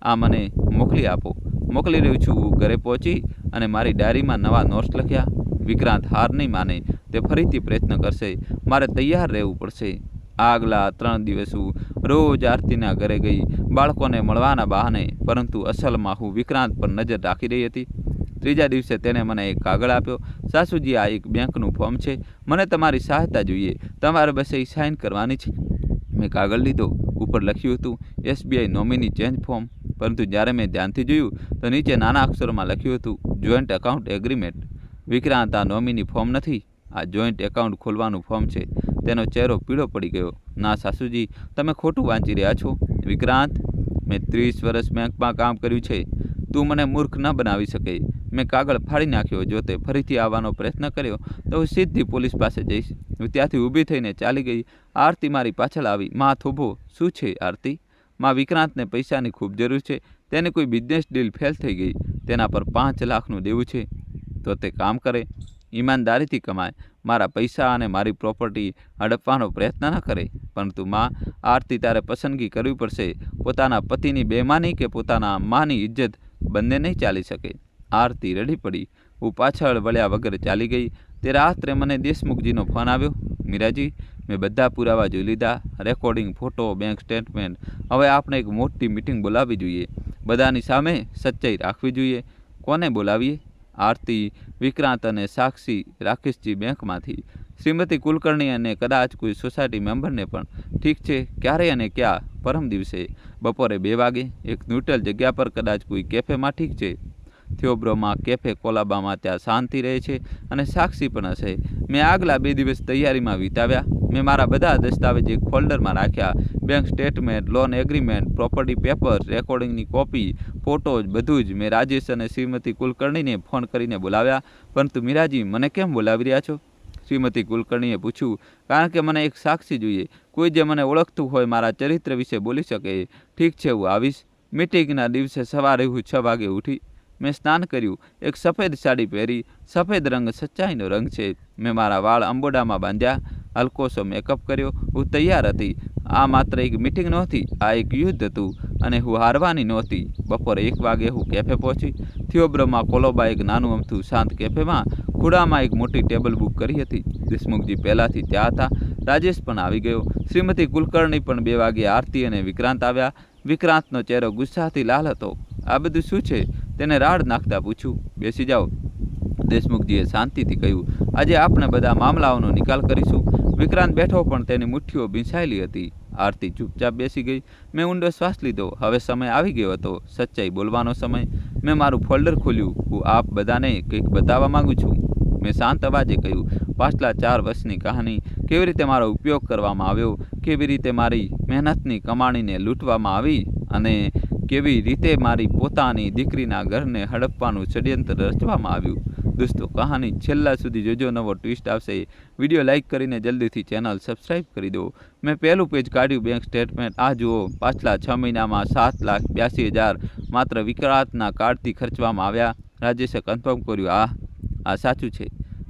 આ મને મોકલી આપો. મોકલી રહ્યું છું. હું ઘરે પહોંચી અને મારી ડાયરીમાં નવા નોટ્સ લખ્યા. વિક્રાંત હાર નહીં માને. તે ફરીથી પ્રયત્ન કરશે. મારે તૈયાર રહેવું પડશે. આગલા 3 દિવસ હું રોજ આરતીના ઘરે ગઈ, બાળકોને મળવાના બહાને, પરંતુ અસલમાં હું વિક્રાંત પર નજર રાખી રહી હતી. ત્રીજા દિવસે તેણે મને એક કાગળ આપ્યો. સાસુજી, આ એક બેંકનું ફોર્મ છે. મને તમારી સહાયતા જોઈએ. તમારે બસ એ સાઇન કરવાની છે. મેં કાગળ લીધો. ઉપર લખ્યું હતું SBI નોમિની ચેન્જ ફોર્મ, પરંતુ જ્યારે મેં ધ્યાનથી જોયું તો નીચે નાના અક્ષરોમાં લખ્યું હતું જોઈન્ટ એકાઉન્ટ એગ્રીમેન્ટ. વિક્રાંત, આ નોમિની ફોર્મ નથી, આ જોઈન્ટ એકાઉન્ટ ખોલવાનું ફોર્મ છે. તેનો ચહેરો પીળો પડી ગયો. ના સાસુજી, તમે ખોટું વાંચી રહ્યા છો. વિક્રાંત, મેં 30 વર્ષ બેંકમાં કામ કર્યું છે. તું મને મૂર્ખ ન બનાવી શકે. મેં કાગળ ફાડી નાખ્યો. જો તે ફરીથી આવવાનો પ્રયત્ન કર્યો તો હું સીધી પોલીસ પાસે જઈશ. હું ત્યાંથી ઊભી થઈને ચાલી ગઈ. આરતી મારી પાછળ આવી. માં, થોભો. શું છે આરતી? માં, વિક્રાંતને પૈસાની ખૂબ જરૂર છે. તેની કોઈ બિઝનેસ ડીલ ફેલ થઈ ગઈ. તેના પર 5 લાખનું દેવું છે. તો તે કામ કરે, ઈમાનદારીથી કમાય, મારા પૈસા અને મારી પ્રોપર્ટી હડપવાનો પ્રયત્ન ન કરે. પરંતુ માં, આરતી, તારે પસંદગી કરવી પડશે. પોતાના પતિની બેમાની કે પોતાના માની ઇજ્જત, બંને નહીં ચાલી શકે. આરતી રડી પડી. હું પાછળ વળ્યા વગર ચાલી ગઈ. તે રાત્રે મને દેશમુખજીનો ફોન આવ્યો. મીરાજી, મેં બધા પુરાવા જોઈ લીધા, રેકોર્ડિંગ, ફોટો, બેંક સ્ટેટમેન્ટ. હવે આપણે એક મોટી મિટિંગ બોલાવવી જોઈએ, બધાની સામે સચ્ચાઈ રાખવી જોઈએ. કોને બોલાવીએ? આરતી, વિક્રાંત અને સાક્ષી, રાકેશજી બેંકમાંથી, શ્રીમતી કુલકર્ણી અને કદાચ કોઈ સોસાયટી મેમ્બરને પણ. ઠીક છે, ક્યારે અને ક્યાં? પરમ દિવસે બપોરે 2 વાગે એક ન્યુટ્રલ જગ્યા પર, કદાચ કોઈ કેફેમાં. ઠીક છે. થિયોબ્રોમાં કેફે કોલાબામાં, ત્યાં શાંતિ રહે છે અને સાક્ષી પણ હશે. મેં આગલા 2 દિવસ તૈયારીમાં વિતાવ્યા. મેં મારા બધા દસ્તાવેજ એક ફોલ્ડરમાં રાખ્યા, bank statement, loan agreement, property papers, રેકોર્ડિંગની કોપી, ફોટોઝ, બધું જ. મેં રાજેશ અને શ્રીમતી કુલકર્ણીને ફોન કરીને બોલાવ્યા. પરંતુ મીરાજી, મને કેમ બોલાવી રહ્યા છો? શ્રીમતી કુલકર્ણીએ પૂછ્યું. કારણ કે મને એક સાક્ષી જોઈએ, કોઈ જે મને ઓળખતું હોય, મારા ચરિત્ર વિશે બોલી શકે. ઠીક છે, હું આવીશ. મિટિંગના દિવસે સવારે હું 6 વાગે ઉઠી. મેં સ્નાન કર્યું, એક સફેદ સાડી પહેરી. સફેદ રંગ સચ્ચાઈનો રંગ છે. મેં મારા વાળ અંબોડામાં બાંધ્યા, હલકોસો મેકઅપ કર્યો. હું તૈયાર હતી. આ માત્ર એક મિટિંગ નહોતી, આ એક યુદ્ધ હતું અને હું હારવાની નહોતી. બપોરે 1 વાગે હું કેફે પહોંચી. થિયોબ્રોમાં કોલોબા, એક નાનું અમથું શાંત કેફેમાં. ખૂણામાં એક મોટી ટેબલ બુક કરી હતી. દેશમુખજી પહેલાંથી ત્યાં હતા. રાજેશ પણ આવી ગયો. શ્રીમતી કુલકર્ણી પણ 2 વાગે. આરતી અને વિક્રાંત આવ્યા. વિક્રાંતનો ચહેરો ગુસ્સાથી લાલ હતો. આ બધું શું છે? તેને રાડ નાખતા પૂછ્યું. બેસી જાઓ, દેશમુખજીએ શાંતિથી કહ્યું. આજે આપણે બધા મામલાઓનો નિકાલ કરીશું. વિક્રાંત બેઠો, પણ તેની મુઠ્ઠીઓ ભીંસાયેલી હતી. આરતી ચૂપચાપ બેસી ગઈ. મેં ઊંડો શ્વાસ લીધો. હવે સમય આવી ગયો હતો, સચ્ચાઈ બોલવાનો સમય. મેં મારું ફોલ્ડર ખોલ્યું. હું આપ બધાને કંઈક બતાવવા માંગુ છું. મેં શાંત અવાજે કહ્યું. પાછલા 4 વર્ષની કહાની, કેવી રીતે મારો ઉપયોગ કરવામાં આવ્યો, કેવી રીતે મારી મહેનતની કમાણીને લૂંટવામાં આવી અને કેવી રીતે મારી પોતાની દીકરીના ઘરને હડપવાનું ષડયંત્ર રચવામાં આવ્યું. દોસ્તો, કહાની છેલ્લા સુધી જોજો, નવો ટ્વિસ્ટ આવશે. વિડીયો લાઇક કરીને જલ્દીથી ચેનલ સબસ્ક્રાઈબ કરી દો. મેં પહેલું પેજ કાઢ્યું, બેંક સ્ટેટમેન્ટ. આ જુઓ, પાછલા 6 મહિનામાં 7,82,000 માત્ર વિક્રાંતના કાર્ડથી ખર્ચવામાં આવ્યા. રાજેશે કન્ફર્મ કર્યું. આ સાચું છે.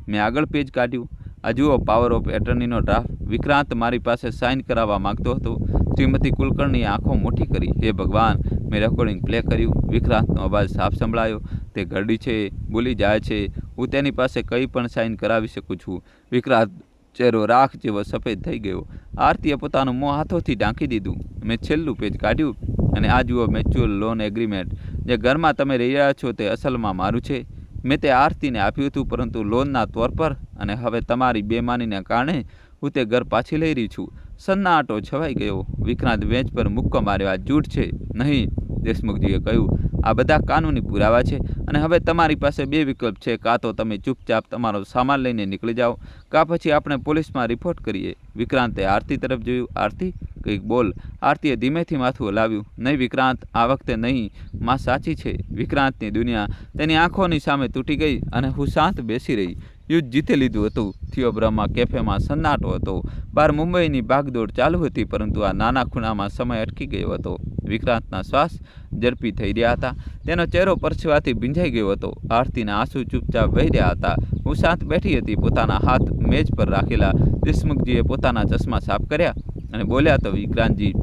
મેં આગળ પેજ કાઢ્યું. આ જુઓ, પાવર ઓફ એટર્નીનો ડ્રાફ્ટ. વિક્રાંત મારી પાસે સાઇન કરાવવા માંગતો હતો. શ્રીમતી કુલકર્ણીએ આંખો મોટી કરી. હે ભગવાન! મેં રેકોર્ડિંગ પ્લે કર્યું. વિક્રાંતનો અવાજ સાફ સંભળાયો. તે ઘરડી છે, બોલી જાય છે. હું તેની પાસે કંઈ પણ સાઇન કરાવી શકું છું. વિક્રાંત ચહેરો રાખ જેવો સફેદ થઈ ગયો. આરતીએ પોતાનું મોં હાથોથી ઢાંકી દીધું. મેં છેલ્લું પેજ કાઢ્યું અને આ જુઓ, મ્યુચ્યુઅલ લોન એગ્રીમેન્ટ. જે ઘરમાં તમે રહી રહ્યા છો તે અસલમાં મારું છે. મેં તે આરતીને આપ્યું હતું, પરંતુ લોનના તોર પર. અને હવે તમારી બેમાનીને કારણે હું તે ઘર પાછી લઈ રહી છું. સન્નાટો છવાઈ ગયો. વિક્રાંત બેન્ચ પર મુક્કો માર્યો. આ જૂઠ છે. નહીં, દેશમુખજીએ કહ્યું. આ બધા કાનૂની પુરાવા છે અને હવે તમારી પાસે 2 વિકલ્પ છે. કાં તો તમે ચૂપચાપ તમારો સામાન લઈને નીકળી જાઓ, કાં પછી આપણે પોલીસમાં રિપોર્ટ કરીએ. વિક્રાંતે આરતી તરફ જોયું. આરતી, કંઈક બોલ. આરતીએ ધીમેથી માથું હલાવ્યું. નહીં વિક્રાંત, આ વખતે નહીં. માં સાચી છે. વિક્રાંતની દુનિયા તેની આંખોની સામે તૂટી ગઈ અને હું શાંત બેસી રહી. યુદ્ધ જીતી લીધું હતું. થિયોબ્રોમાં કેફેમાં સન્નાટો હતો. બહાર મુંબઈની ભાગદોડ ચાલુ હતી, પરંતુ આ નાના ખૂણામાં સમય અટકી ગયો હતો. વિક્રાંતના શ્વાસ ઝડપી થઈ રહ્યા હતા. તેનો ચહેરો પરસેવાથી ભીંજાઈ ગયો હતો. આરતીના આંસુ ચૂપચાપ વહી રહ્યા હતા. હું શાંત બેઠી હતી, પોતાના હાથ મેજ પર રાખેલા. દેશમુખજીએ પોતાના ચશ્મા સાફ કર્યા અને બોલ્યા. તો વિક્રાંતજી,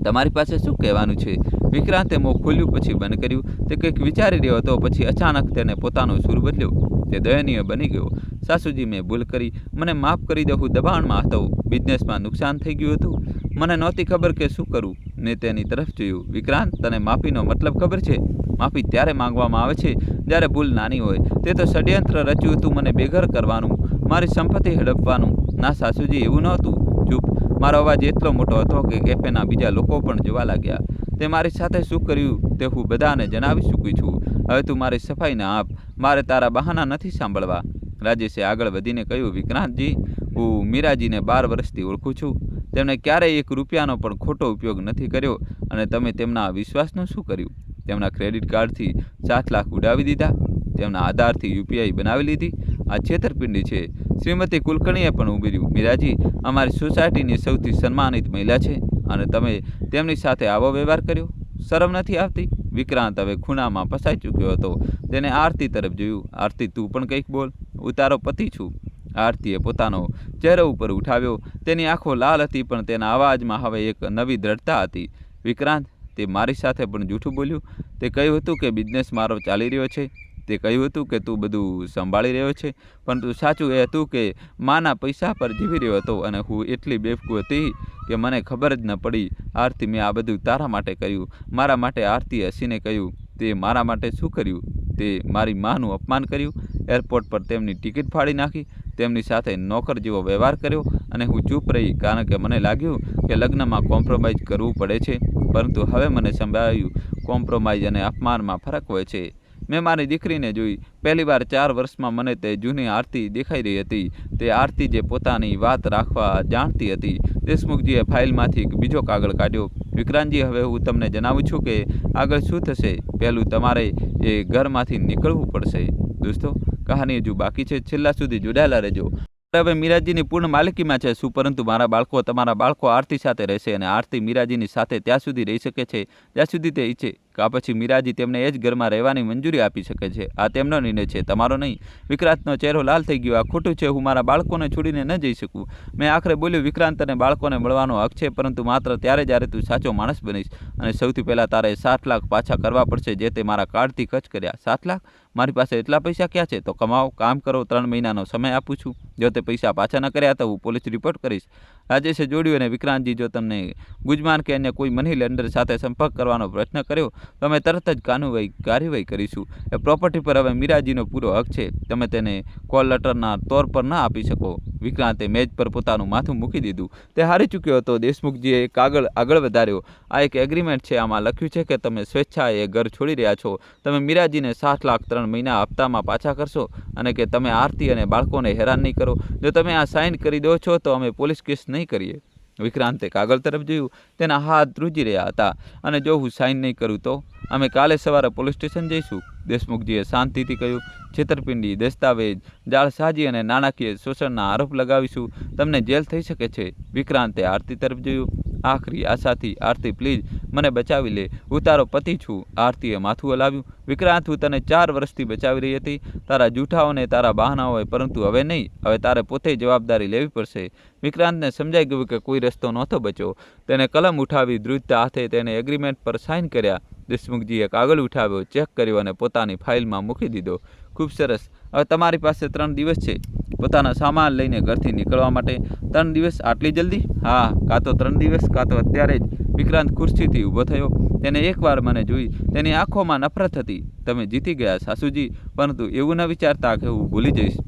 તમારી પાસે શું કહેવાનું છે? વિક્રાંતે મોં ખોલ્યું, પછી બંધ કર્યું. તે કંઈક વિચારી રહ્યો હતો. પછી અચાનક તેને પોતાનો સૂર બદલ્યો. તે દયનીય બની ગયો. સાસુજી, મેં ભૂલ કરી. મને માફ કરી દો. હું દબાણમાં હતો. બિઝનેસમાં નુકસાન થઈ ગયું હતું. મને નહોતી ખબર કે શું કરું. મેં તેની તરફ જોયું. વિક્રાંત, તને માફીનો મતલબ ખબર છે? માફી ત્યારે માંગવામાં આવે છે જ્યારે ભૂલ નાની હોય. તે તો ષડયંત્ર રચ્યું હતું, મને બેઘર કરવાનું, મારી સંપત્તિ હડપવાનું. ના સાસુજી, એવું નહોતું. ચૂપ. મારો અવાજ એટલો મોટો હતો કે કેફેના બીજા લોકો પણ જોવા લાગ્યા. તે મારી સાથે શું કર્યું તે હું બધાને જણાવી ચૂકી છું. હવે તું મારી સફાઈ ના આપ. મારે તારા બહાના નથી સાંભળવા. રાજેશે આગળ વધીને કહ્યું. વિક્રાંતજી, હું મીરાજીને 12 વર્ષથી ઓળખું છું. તેમણે ક્યારેય 1 રૂપિયાનો પણ ખોટો ઉપયોગ નથી કર્યો. અને તમે તેમના વિશ્વાસનું શું કર્યું? તેમના ક્રેડિટ કાર્ડથી 7 લાખ ઉડાવી દીધા. તેમના આધારથી યુપીઆઈ બનાવી લીધી. આ છેતરપિંડી છે. શ્રીમતી કુલકર્ણીએ પણ ઉમેર્યું. મીરાજી અમારી સોસાયટીની સૌથી સન્માનિત મહિલા છે અને તમે તેમની સાથે આવો વ્યવહાર કર્યો. શરમ નથી આવતી? વિક્રાંત હવે ખૂણામાં ફસાઈ ચૂક્યો હતો. તેને આરતી તરફ જોયું. આરતી, તું પણ કંઈક બોલ. હું તારો પતિ છું. આરતીએ પોતાનો ચહેરો ઉપર ઉઠાવ્યો. તેની આંખો લાલ હતી, પણ તેના અવાજમાં હવે એક નવી દ્રઢતા હતી. વિક્રાંત, તે મારી સાથે પણ જૂઠું બોલ્યું. તે કહ્યું હતું કે બિઝનેસ મારો ચાલી રહ્યો છે. તે કહ્યું હતું કે તું બધું સંભાળી રહ્યો છે, પરંતુ સાચું એ હતું કે માના પૈસા પર જીવી રહ્યો હતો અને હું એટલી બેવકૂફ હતી કે મને ખબર જ ન પડી. આરતી, મેં આ બધું તારા માટે કર્યું, મારા માટે. આરતીએ હસીને કહ્યું, તે મારા માટે શું કર્યું? તે મારી માનું અપમાન કર્યું, એરપોર્ટ પર તેમની ટિકિટ ફાડી નાખી, તેમની સાથે નોકર જેવો વ્યવહાર કર્યો અને હું ચૂપ રહી કારણ કે મને લાગ્યું કે લગ્નમાં કોમ્પ્રોમાઇઝ કરવું પડે છે. પરંતુ હવે મને સમજાયું કોમ્પ્રોમાઇઝ અને અપમાનમાં ફરક હોય છે. મેં મારી દીકરીને જોઈ. પહેલીવાર 4 વર્ષમાં મને તે જૂની આરતી દેખાઈ રહી હતી, તે આરતી જે પોતાની વાત રાખવા જાણતી હતી. દેશમુખજીએ ફાઇલમાંથી એક બીજો કાગળ કાઢ્યો. વિક્રાંતજી, હવે હું તમને જણાવું છું કે આગળ શું થશે. પહેલું, તમારે એ ઘરમાંથી નીકળવું પડશે. દોસ્તો, કહાની હજુ બાકી છે, છેલ્લા સુધી જોડાયેલા રહેજો. હવે મીરાજીની પૂર્ણ માલિકીમાં છે શું? પરંતુ મારા બાળકો, તમારા બાળકો આરતી સાથે રહેશે અને આરતી મીરાજીની સાથે ત્યાં સુધી રહી શકે છે જ્યાં સુધી તે ઈચ્છે. કા પછી મીરાજી તેમને એ જ ઘરમાં રહેવાની મંજૂરી આપી શકે છે. આ તેમનો નિર્ણય છે, તમારો નહીં. વિક્રાંતનો ચહેરો લાલ થઈ ગયો. આ ખોટું છે, હું મારા બાળકોને છોડીને ન જઈ શકું. મેં આખરે બોલ્યું, વિક્રાંત, અને બાળકોને મળવાનો હક છે, પરંતુ માત્ર ત્યારે જ્યારે તું સાચો માણસ બનીશ. અને સૌથી પહેલાં તારે 7 લાખ પાછા કરવા પડશે જે તે મારા કાર્ડથી ખર્ચ કર્યા. 7 લાખ? મારી પાસે એટલા પૈસા ક્યાં છે? તો કમાઓ, કામ કરો, 3 મહિનાનો સમય આપું છું. જો તે પૈસા પાછા ન કર્યા તો હું પોલીસ રિપોર્ટ કરીશ. રાજેશે જોડ્યું, અને વિક્રાંતજી, જો તમને ગુજમાન કે અન્ય કોઈ મની લેન્ડર સાથે સંપર્ક કરવાનો પ્રયત્ન કર્યો તો અમે તરત જ કાનૂની કાર્યવાહી કરીશું. એ પ્રોપર્ટી પર હવે મીરાજીનો પૂરો હક છે. તમે તેને કોલ લેટરના તોર પર ન આપી શકો. વિક્રાંતે મેજ પર પોતાનું માથું મૂકી દીધું. તે હારી ચૂક્યો હતો. દેશમુખજીએ કાગળ આગળ વધાર્યો. આ એક એગ્રીમેન્ટ છે. આમાં લખ્યું છે કે તમે સ્વેચ્છાએ એ ઘર છોડી રહ્યા છો. તમે મીરાજીને 7 લાખ 3 મહિના હપ્તામાં પાછા કરશો અને કે તમે આરતી અને બાળકોને હેરાન નહીં કરો. જો તમે આ સાઇન કરી દો છો તો અમે પોલીસ કેસ નહીં કરીએ. વિક્રાંતે કાગળ તરફ જોયું. તેના હાથ ધ્રુજી રહ્યા હતા. અને જો હું સાઇન નહીં કરું તો અમે કાલે સવારે પોલીસ સ્ટેશન જઈશું. દેશમુખજીએ શાંતિથી કહ્યું, છેતરપિંડી, દસ્તાવેજ, જાળસાજી અને નાણાકીય શોષણના આરોપ લગાવીશું. તમને જેલ થઈ શકે છે. વિક્રાંતે આરતી તરફ જોયું. આખરી આશાથી, આરતી, પ્લીઝ મને બચાવી લે, હું તારો પતિ છું. આરતીએ માથું હલાવ્યું. વિક્રાંત, હું તને 4 વર્ષથી બચાવી રહી હતી, તારા જૂઠાઓને, તારા બહાનાઓએ, પરંતુ હવે નહીં. હવે તારે પોતે જવાબદારી લેવી પડશે. વિક્રાંતને સમજાઈ ગયું કે કોઈ રસ્તો નહોતો બચ્યો. તેને કલમ ઉઠાવી, ધ્રુજતા હાથે તેને એગ્રીમેન્ટ પર સાઇન કર્યા. દેશમુખજીએ કાગળ ઉઠાવ્યો, ચેક કર્યો અને પોતાની ફાઇલમાં મૂકી દીધો. ખૂબ સરસ. હવે તમારી પાસે 3 દિવસ છે પોતાના સામાન લઈને ઘરથી નીકળવા માટે. 3 દિવસ? આટલી જલ્દી? હા, કાં તો 3 દિવસ કાં તો અત્યારે જ. વિક્રાંત ખુરશીથી ઊભો થયો. તેને એકવાર મને જોઈ. તેની આંખોમાં નફરત હતી. તમે જીતી ગયા સાસુજી, પરંતુ એવું ન વિચારતા કે હું ભૂલી જઈશ.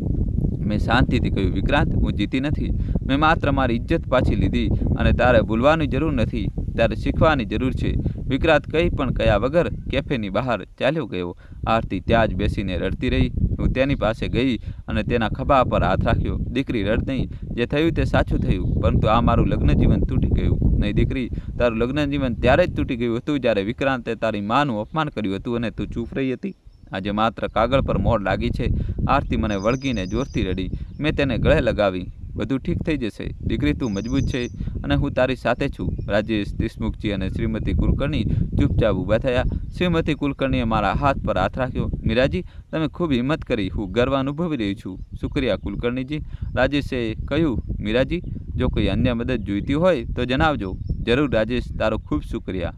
મેં શાંતિથી કહ્યું, વિક્રાંત, હું જીતી નથી. મેં માત્ર મારી ઇજ્જત પાછી લીધી અને તારે ભૂલવાની જરૂર નથી, તારે શીખવાની જરૂર છે. વિક્રાંત કંઈ પણ કહ્યા વગર કેફેની બહાર ચાલ્યો ગયો. આરતી ત્યાં જ બેસીને રડતી રહી. હું તેની પાસે ગઈ અને તેના ખભા પર હાથ રાખ્યો. દીકરી, રડ નહીં. જે થયું તે સાચું થયું, પરંતુ આ મારું લગ્ન જીવન તૂટી ગયું. નહીં દીકરી, તારું લગ્ન જીવન ત્યારે જ તૂટી ગયું હતું જ્યારે વિક્રાંતે તારી માનું અપમાન કર્યું હતું અને તું ચૂપ રહી હતી. આજે માત્ર કાગળ પર મોહર લાગી છે. આરતી મને વળગીને જોરથી રડી. મેં તેને ગળે લગાવી. બધું ઠીક થઈ જશે દીકરી, તું મજબૂત છે અને હું તારી સાથે છું. રાજેશ, દેશમુખજી અને શ્રીમતી કુલકર્ણી ચૂપચાપ ઊભા થયા. શ્રીમતી કુલકર્ણીએ મારા હાથ પર હાથ રાખ્યો. મીરાજી, તમે ખૂબ હિંમત કરી. હું ગર્વ અનુભવી રહી છું. શુક્રિયા કુલકર્ણીજી. રાજેશે કહ્યું. મીરાજી, જો કોઈ અન્ય મદદ જોઈતી હોય તો જણાવજો. જરૂર રાજેશ, તારો ખૂબ શુક્રિયા.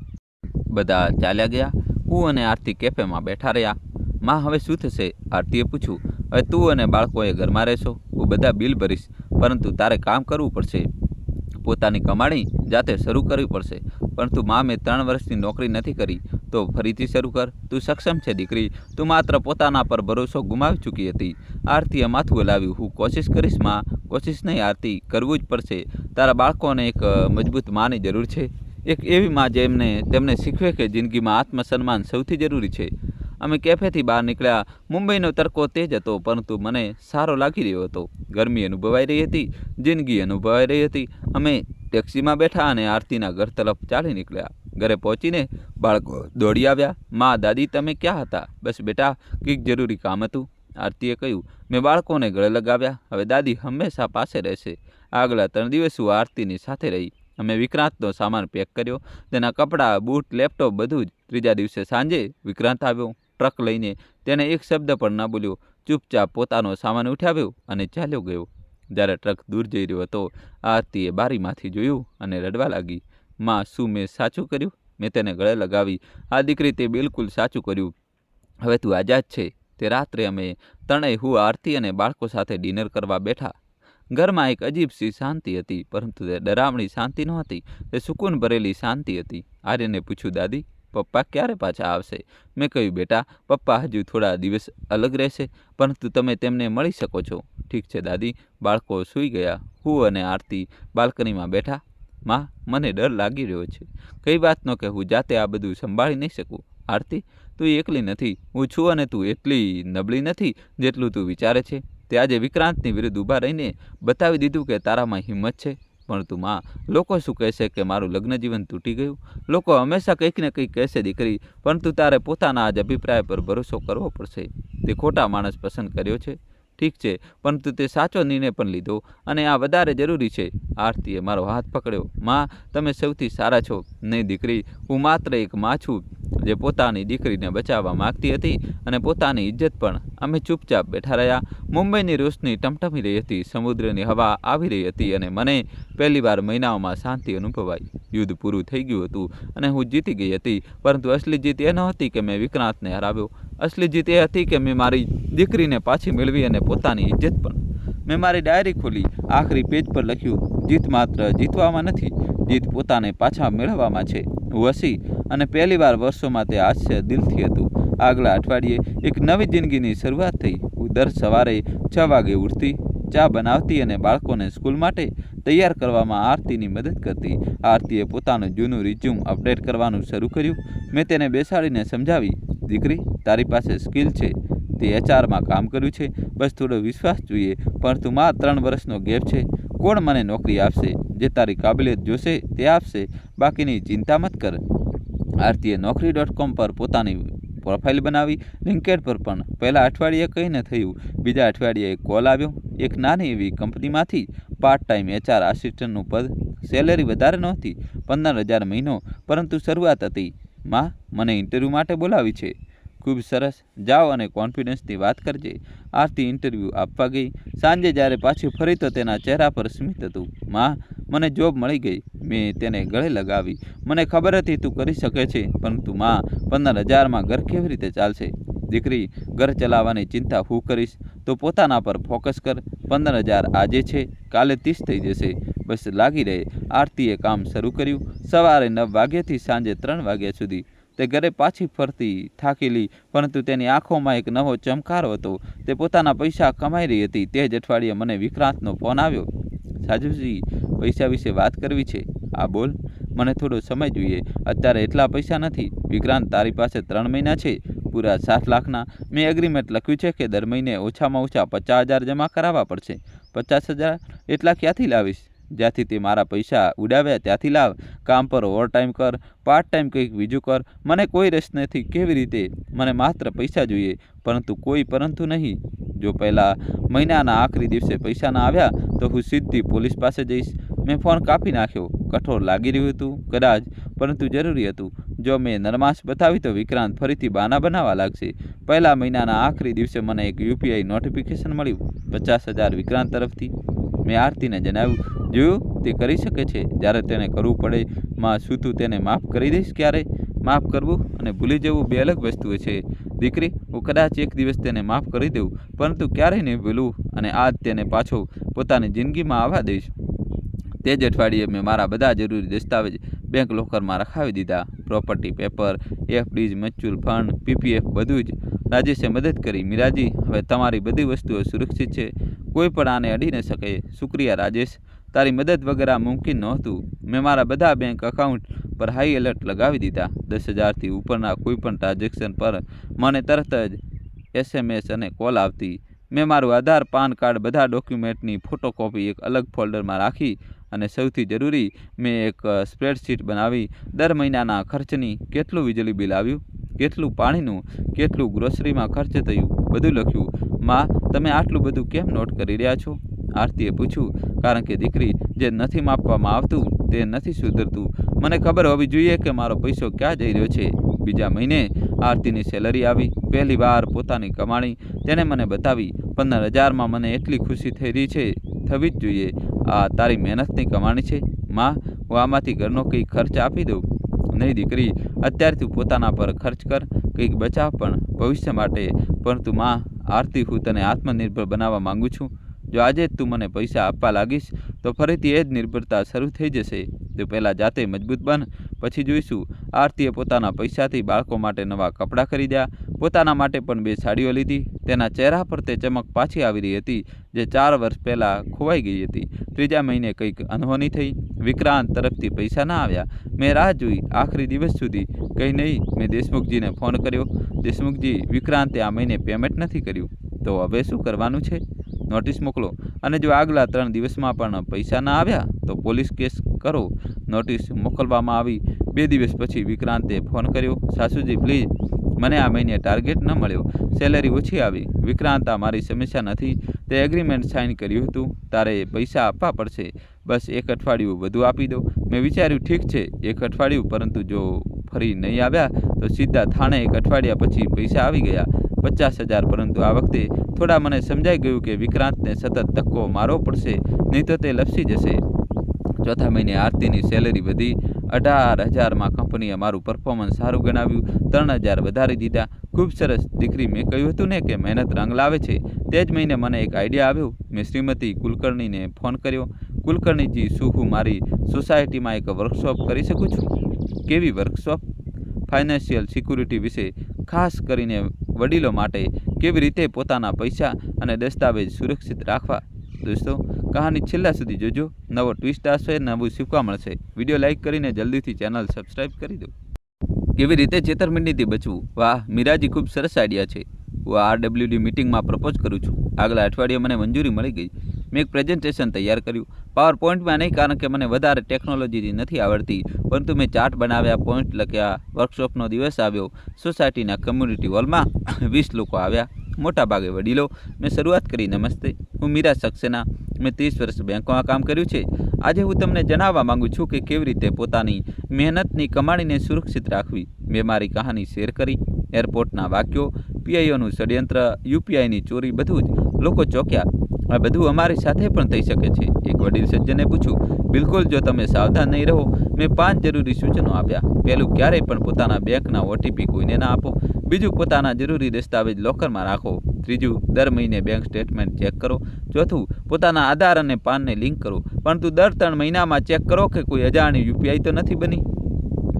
બધા ચાલ્યા ગયા. હું અને આરતી કેફેમાં બેઠા રહ્યા. માં, હવે શું થશે? આરતીએ પૂછ્યું. હવે તું અને બાળકોએ ઘરમાં રહેશો. હું બધા બિલ ભરીશ, પરંતુ તારે કામ કરવું પડશે. પોતાની કમાણી જાતે શરૂ કરવી પડશે. પરંતુ માં, મેં 3 વર્ષની નોકરી નથી કરી. તો ફરીથી શરૂ કર. તું સક્ષમ છે દીકરી. તું માત્ર પોતાના પર ભરોસો ગુમાવી ચૂકી હતી. આરતીએ માથું હલાવ્યું. હું કોશિશ કરીશ માં. કોશિશ નહીં આરતી, કરવું જ પડશે. તારા બાળકોને એક મજબૂત માની જરૂર છે. એક એવી માં તેમને શીખવે કે જિંદગીમાં આત્મસન્માન સૌથી જરૂરી છે. અમે કેફેથી બહાર નીકળ્યા. મુંબઈનો તડકો તેજ હતો, પરંતુ મને સારો લાગી રહ્યો હતો. ગરમી અનુભવાઈ રહી હતી, જિંદગી અનુભવાઈ રહી હતી. અમે ટેક્સીમાં બેઠા અને આરતીના ઘર તરફ ચાલી નીકળ્યા. ઘરે પહોંચીને બાળકો દોડી આવ્યા. માં, દાદી, તમે ક્યાં હતા? બસ બેટા, કંઈક જરૂરી કામ હતું, આરતીએ કહ્યું. મેં બાળકોને ગળે લગાવ્યા. હવે દાદી હંમેશા પાસે રહેશે. આગલા 3 દિવસ હું આરતીની સાથે રહી. અમે વિક્રાંતનો સામાન પેક કર્યો. તેના કપડાં, બૂટ, લેપટોપ, બધું જ. 3જા દિવસે સાંજે વિક્રાંત આવ્યો ટ્રક લઈને. તેણે એક શબ્દ પણ ન બોલ્યો. ચૂપચાપ પોતાનો સામાન ઉઠાવ્યો અને ચાલ્યો ગયો. જ્યારે ટ્રક દૂર જઈ રહ્યો હતો, આરતીએ બારીમાંથી જોયું અને રડવા લાગી. માં, શું મેં સાચું કર્યું? મેં તેને ગળે લગાવી. હા દીકરી, તે બિલકુલ સાચું કર્યું. હવે તું આઝાદ છે. તે રાત્રે અમે ત્રણેય હું, આરતી અને બાળકો સાથે ડિનર કરવા બેઠા. ઘરમાં એક અજીબ સી શાંતિ હતી, પરંતુ તે ડરામણી શાંતિ નહોતી, તે સુકૂન ભરેલી શાંતિ હતી. આર્યને પૂછ્યું, દાદી, પપ્પા ક્યારે પાછા આવશે? મેં કહ્યું, બેટા, પપ્પા હજુ થોડા દિવસ અલગ રહેશે, પરંતુ તમે તેમને મળી શકો છો. ઠીક છે દાદી. બાળકો સૂઈ ગયા. હું અને આરતી બાલ્કનીમાં બેઠા. માં, મને ડર લાગી રહ્યો છે. કઈ વાતનો કે હું જાતે આ બધું સંભાળી નહીં શકું. આરતી, તું એકલી નથી. હું છું, અને તું એટલી નબળી નથી જેટલું તું વિચારે છે. તે આજે વિક્રાંતની વિરુદ્ધ ઊભા રહીને બતાવી દીધું કે તારામાં હિંમત છે. પરંતુ માં, લોકો શું કહેશે કે મારું લગ્ન જીવન તૂટી ગયું? લોકો હંમેશા કંઈક ને કંઈક કહેશે દીકરી, પરંતુ તારે પોતાના આજ અભિપ્રાય પર ભરોસો કરવો પડશે. તે ખોટા માણસ પસંદ કર્યો છે. ઠીક છે, પરંતુ તે સાચો નિર્ણય પણ લીધો, અને આ વધારે જરૂરી છે. આરતીએ મારો હાથ પકડ્યો. માં, તમે સૌથી સારા છો. નહીં દીકરી, હું માત્ર એક માં છું જે પોતાની દીકરીને બચાવવા માગતી હતી, અને પોતાની ઇજ્જત પણ. અમે ચૂપચાપ બેઠા રહ્યા. મુંબઈની રોશની ટમટમી રહી હતી, સમુદ્રની હવા આવી રહી હતી, અને મને પહેલીવાર મહિનાઓમાં શાંતિ અનુભવાઈ. યુદ્ધ પૂરું થઈ ગયું હતું, અને હું જીતી ગઈ હતી, પરંતુ અસલી જીત એ નહોતી કે મેં વિક્રાંતને હરાવ્યો. અસલી જીત એ હતી કે મેં મારી દીકરીને પાછી મેળવી, અને પોતાની ઇજ્જત પણ. મેં મારી ડાયરી ખોલી. આખરી પેજ પર લખ્યું, જીત માત્ર જીતવામાં નથી, જીત પોતાને પાછા મેળવવામાં છે. હું હસી, અને પહેલીવાર વર્ષોમાં તે હાસ્ય દિલથી હતું. આગલા અઠવાડિયે એક નવી જિંદગીની શરૂઆત થઈ. હું દર સવારે 6 વાગે ઉઠતી, ચા બનાવતી અને બાળકોને સ્કૂલ માટે તૈયાર કરવામાં આરતીની મદદ કરતી. આરતીએ પોતાનું જૂનું રિઝ્યુમ અપડેટ કરવાનું શરૂ કર્યું. મેં તેને બેસાડીને સમજાવી, દીકરી, તારી પાસે સ્કિલ છે, તે HRમાં કામ કર્યું છે, બસ થોડો વિશ્વાસ જોઈએ. પરંતુ માં, 3 વર્ષનો ગેપ છે. કોણ મને નોકરી આપશે? જે તારી કાબિલિયત જોશે તે આપશે, બાકીની ચિંતા મત કર. આરતીએ Naukri.com પર પોતાની પ્રોફાઇલ બનાવી, લિંકડ પર પણ. પહેલા અઠવાડિયે કંઈ ન થયું. બીજા અઠવાડિયે એક કોલ આવ્યો, એક નાની એવી કંપનીમાંથી, પાર્ટ ટાઈમ HR આસિસ્ટન્ટનું પદ. સેલેરી વધારે નહોતી, 15,000 મહિનો, પરંતુ શરૂઆત હતી. માં, મને ઇન્ટરવ્યૂ માટે બોલાવી છે. ખૂબ સરસ, જાઓ અને કોન્ફિડન્સની વાત કરજે. આરતી ઇન્ટરવ્યૂ આપવા ગઈ. સાંજે જ્યારે પાછી ફરી તો તેના ચહેરા પર સ્મિત હતું. માં, મને જોબ મળી ગઈ. મેં તેને ગળે લગાવી. મને ખબર હતી તું કરી શકે છે, પરંતુ માં, 15,000માં ઘર કેવી રીતે ચાલશે? દીકરી, ઘર ચલાવવાની ચિંતા હું કરીશ, તો પોતાના પર ફોકસ કર. 15,000 આજે છે, કાલે 30 થઈ જશે. બસ લાગી રહે. આરતીએ કામ શરૂ કર્યું. સવારે 9 વાગ્યાથી સાંજે 3 વાગ્યા સુધી. તે ઘરે પાછી ફરતી થાકેલી, પરંતુ તેની આંખોમાં એક નવો ચમકારો હતો. તે પોતાના પૈસા કમાઈ રહી હતી. તે જ અઠવાડિયે મને વિક્રાંતનો ફોન આવ્યો. સાજુજી, પૈસા વિશે વાત કરવી છે. આ બોલ. મને થોડો સમય જોઈએ. અત્યારે એટલા પૈસા નથી. વિક્રાંત, તારી પાસે 3 મહિના છે, પૂરા 7 લાખના. મેં એગ્રીમેન્ટ લખ્યું છે કે દર મહિને ઓછામાં ઓછા 50,000 જમા કરાવવા પડશે. 50,000 એટલા ક્યાંથી લાવીશ? જ્યાંથી તે મારા પૈસા ઉડાવ્યા ત્યાંથી લાવ. કામ પર ઓવરટાઈમ કર, પાર્ટ ટાઈમ કંઈક બીજું કર. મને કોઈ રસ નથી. કેવી રીતે? મને માત્ર પૈસા જોઈએ, પરંતુ કોઈ પરંતુ નહીં. જો પહેલા મહિનાના આખરી દિવસે પૈસા ના આવ્યા તો હું સીધી પોલીસ પાસે જઈશ. મેં ફોન કાપી નાખ્યો. કઠોર લાગી રહ્યું હતું કદાચ, પરંતુ જરૂરી હતું. જો મેં નરમાશ બતાવી તો વિક્રાંત ફરીથી બહાના બનાવવા લાગશે. પહેલા મહિનાના આખરી દિવસે મને એક UPI નોટિફિકેશન મળ્યું, 50,000 વિક્રાંત તરફથી. મેં આરતીને જણાવ્યું, જોયું, તે કરી શકે છે જ્યારે તેને કરવું પડે. માં, શું તું તેને માફ કરી દઈશ ક્યારે? માફ કરવું અને ભૂલી જવું 2 અલગ વસ્તુઓ છે દીકરી. હું કદાચ એક દિવસ તેને માફ કરી દઉં, પરંતુ ક્યારેય નહીં ભૂલું, અને આજ તેને પાછો પોતાની જિંદગીમાં આવવા દઈશ. તે જ અઠવાડિયે મેં મારા બધા જરૂરી દસ્તાવેજ બેંક લોકરમાં રખાવી દીધા. Property paper, FDs, mutual fund, PPF, બધું જ. રાજેશે મદદ કરી. મીરાજી, હવે તમારી બધી વસ્તુઓ સુરક્ષિત છે. કોઈ પણ આને અડી ન શકે. શુક્રિયા રાજેશ, તારી મદદ વગર આ મુમકિન નહોતું. મેં મારા બધા બેંક એકાઉન્ટ પર હાઈ એલર્ટ લગાવી દીધા. 10,000થી ઉપરના કોઈપણ ટ્રાન્ઝેક્શન પર મને તરત જ SMS અને કોલ આવતી. મેં મારું આધાર, પાન કાર્ડ, બધા ડોક્યુમેન્ટની ફોટોકોપી એક અલગ ફોલ્ડરમાં રાખી, અને સૌથી જરૂરી, મેં એક સ્પ્રેડશીટ બનાવી. દર મહિનાના ખર્ચની, કેટલું વીજળી બિલ આવ્યું, કેટલું પાણીનું, કેટલું ગ્રોસરીમાં ખર્ચ થયું, બધું લખ્યું. માં, તમે આટલું બધું કેમ નોટ કરી રહ્યા છો? આરતીએ પૂછ્યું. કારણ કે દીકરી, જે નથી માપવામાં આવતું તે નથી સુધરતું. મને ખબર હોવી જોઈએ કે મારો પૈસો ક્યાં જઈ રહ્યો છે. બીજા મહિને આરતીની સેલરી આવી. પહેલી વાર પોતાની કમાણી તેણે મને બતાવી. 15,000માં મને એટલી ખુશી થઈ રહી છે, થવી જ જોઈએ. આ તારી મહેનતની કમાણી છે. માં, હું આમાંથી ઘરનો કંઈક ખર્ચ આપી દઉં? નહીં દીકરી, અત્યારે તું પોતાના પર ખર્ચ કર. કંઈક બચાવ પણ ભવિષ્ય માટે. પરંતુ માં આરતી, હું તને આત્મનિર્ભર બનાવવા માંગુ છું. જો આજે જ તું મને પૈસા આપવા લાગીશ તો ફરીથી એ જ નિર્ભરતા શરૂ થઈ જશે. તું પહેલાં જાતે મજબૂત બન, પછી જોઈશું. આરતીએ પોતાના પૈસાથી બાળકો માટે નવા કપડાં ખરીદ્યા, પોતાના માટે પણ 2 સાડીઓ લીધી. તેના ચહેરા પર તે ચમક પાછી આવી રહી હતી જે 4 વર્ષ પહેલાં ખોવાઈ ગઈ હતી. 3જા મહિને કંઈક અનહોની થઈ. વિક્રાંત તરફથી પૈસા ના આવ્યા. મેં રાહ જોઈ આખરી દિવસ સુધી. કંઈ નહીં, મેં દેશમુખજીને ફોન કર્યો. દેશમુખજી, વિક્રાંતે આ મહિને પેમેન્ટ નથી કર્યું. તો હવે શું કરવાનું છે? નોટિસ મોકલો, અને જો આગલા 3 દિવસમાં પણ પૈસા ના આવ્યા તો પોલીસ કેસ કરો. નોટિસ મોકલવામાં આવી. 2 દિવસ પછી વિક્રાંતે ફોન કર્યો. સાસુજી પ્લીઝ, મને આ મહિને ટાર્ગેટ ન મળ્યો, સેલેરી ઓછી આવી. વિક્રાંત, આ મારી સમસ્યા નથી. તે એગ્રીમેન્ટ સાઇન કર્યું હતું. તારે પૈસા આપવા પડશે. બસ 1 અઠવાડિયું વધુ આપી દો. મેં વિચાર્યું ઠીક છે 1 અઠવાડિયું, પરંતુ જો ફરી નહીં આવ્યા તો સીધા થાણે. 1 અઠવાડિયા પછી પૈસા આવી ગયા, 50,000. પરંતુ આ વખતે થોડા મને સમજાઈ ગયું કે વિક્રાંતને સતત ધક્કો મારવો પડશે, નહીં તો તે લપસી જશે. 4થા મહિને આરતીની સેલેરી વધી. 18,000માં કંપનીએ મારું પરફોર્મન્સ સારું ગણાવ્યું. 3,000 વધારી દીધા. ખૂબ સરસ દીકરી, મેં કહ્યું હતું ને કે મહેનત રંગ લાવે છે. તે જ મહિને મને એક આઈડિયા આવ્યો. મેં શ્રીમતી કુલકર્ણીને ફોન કર્યો. કુલકર્ણીજી, શું હું મારી સોસાયટીમાં એક વર્કશોપ કરી શકું છું? કેવી વર્કશોપ? ફાઇનાન્શિયલ સિક્યુરિટી વિશે, ખાસ કરીને વડીલો માટે. કેવી રીતે પોતાના પૈસા અને દસ્તાવેજ સુરક્ષિત રાખવા. દોસ્તો, કહાની છેલ્લા સુધી જોજો. નવો ટ્વિસ્ટ આવશે, નવું શીખવા મળશે. વિડીયો લાઇક કરીને જલ્દીથી ચેનલ સબસ્ક્રાઈબ કરી દો. કેવી રીતે છેતરપિંડીથી બચવું? વાહ મીરાજી, ખૂબ સરસ આઈડિયા છે. હું RWD મિટિંગમાં પ્રપોઝ કરું છું. આગલા અઠવાડિયે મને મંજૂરી મળી ગઈ. મેં એક પ્રેઝન્ટેશન તૈયાર કર્યું. પાવરપોઈન્ટમાં નહીં, કારણ કે મને વધારે ટેકનોલોજી નથી આવડતી, પરંતુ મેં ચાર્ટ બનાવ્યા, પોઈન્ટ લખ્યા. વર્કશોપનો દિવસ આવ્યો. સોસાયટીના કમ્યુનિટી હોલમાં 20 લોકો આવ્યા, મોટાભાગે વડીલો. મેં શરૂઆત કરી, નમસ્તે, હું મીરા સક્સેના. મેં 30 વર્ષ બેંકોમાં કામ કર્યું છે. આજે હું તમને જણાવવા માંગુ છું કે કેવી રીતે પોતાની મહેનતની કમાણીને સુરક્ષિત રાખવી. મેં મારી કહાની શેર કરી. એરપોર્ટના વાક્યો, PIOનું ષડયંત્ર, UPIની ચોરી, બધું જ. લોકો ચોંક્યા. આ બધું અમારી સાથે પણ થઈ શકે છે. એક વડીલ સજ્જને પૂછ્યું. બિલકુલ, જો તમે સાવધાન નહીં રહો. મેં 5 જરૂરી સૂચનો આપ્યા. પહેલું, ક્યારેય પણ પોતાના બેંકના OTP કોઈને ના આપો. બીજું, પોતાના જરૂરી દસ્તાવેજ લોકરમાં રાખો. ત્રીજું, દર મહિને બેંક સ્ટેટમેન્ટ ચેક કરો. ચોથું, પોતાના આધાર અને પાનને લિંક કરો, પરંતુ દર 3 મહિનામાં ચેક કરો કે કોઈ અજાણી UPI તો નથી બની.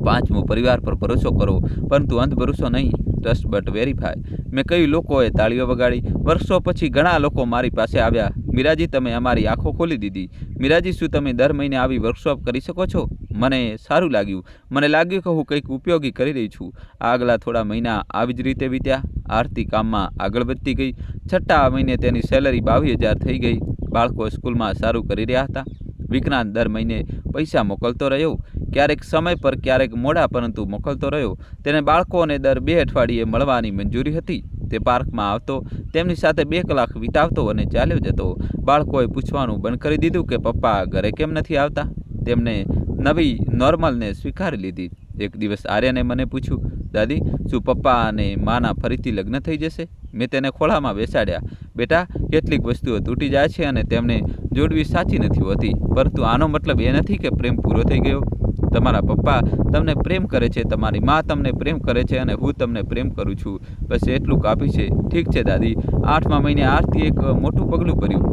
5મું, પરિવાર પર ભરોસો કરો, પરંતુ અંધ ભરોસો નહીં. Trust but verify. મેં કઈ લોકોએ તાળીઓ વગાડી. વર્ષો પછી ઘણા લોકો મારી પાસે આવ્યા. મીરાજી, તમે અમારી આંખો ખોલી દીધી. મીરાજી, શું તમે દર મહિને આવી વર્કશોપ કરી શકો છો? મને સારું લાગ્યું. મને લાગ્યું કે હું કંઈક ઉપયોગી કરી રહી છું. આગલા થોડા મહિના આવી જ રીતે વીત્યા. આરતી કામમાં આગળ વધતી ગઈ. 6થા મહિને તેની સેલરી 22,000 થઈ ગઈ. બાળકો સ્કૂલમાં સારું કરી રહ્યા હતા. વિક્રાંત દર મહિને પૈસા મોકલતો રહ્યો. ક્યારેક સમય પર, ક્યારેક મોડા, પરંતુ મોકલતો રહ્યો. તેને બાળકોને દર 2 અઠવાડિયે મળવાની મંજૂરી હતી. તે પાર્કમાં આવતો, તેમની સાથે 2 કલાક વિતાવતો અને ચાલ્યો જતો. બાળકોએ પૂછવાનું બંધ કરી દીધું કે પપ્પા ઘરે કેમ નથી આવતા. તેમને નવી નોર્મલને સ્વીકારી લીધી. એક દિવસ આર્યને મને પૂછ્યું, દાદી, શું પપ્પા અને માના ફરીથી લગ્ન થઈ જશે? મેં તેને ખોળામાં બેસાડ્યા. બેટા, કેટલીક વસ્તુઓ તૂટી જાય છે અને તેમને જોડવી સાચી નથી હોતી, પરંતુ આનો મતલબ એ નથી કે પ્રેમ પૂરો થઈ ગયો. તમારા પપ્પા તમને પ્રેમ કરે છે, તમારી મા તમને પ્રેમ કરે છે, અને હું તમને પ્રેમ કરું છું. બસ એટલું કાફી છે. ઠીક છે દાદી. 8મા મહિને આરતી એક મોટું પગલું ભર્યું.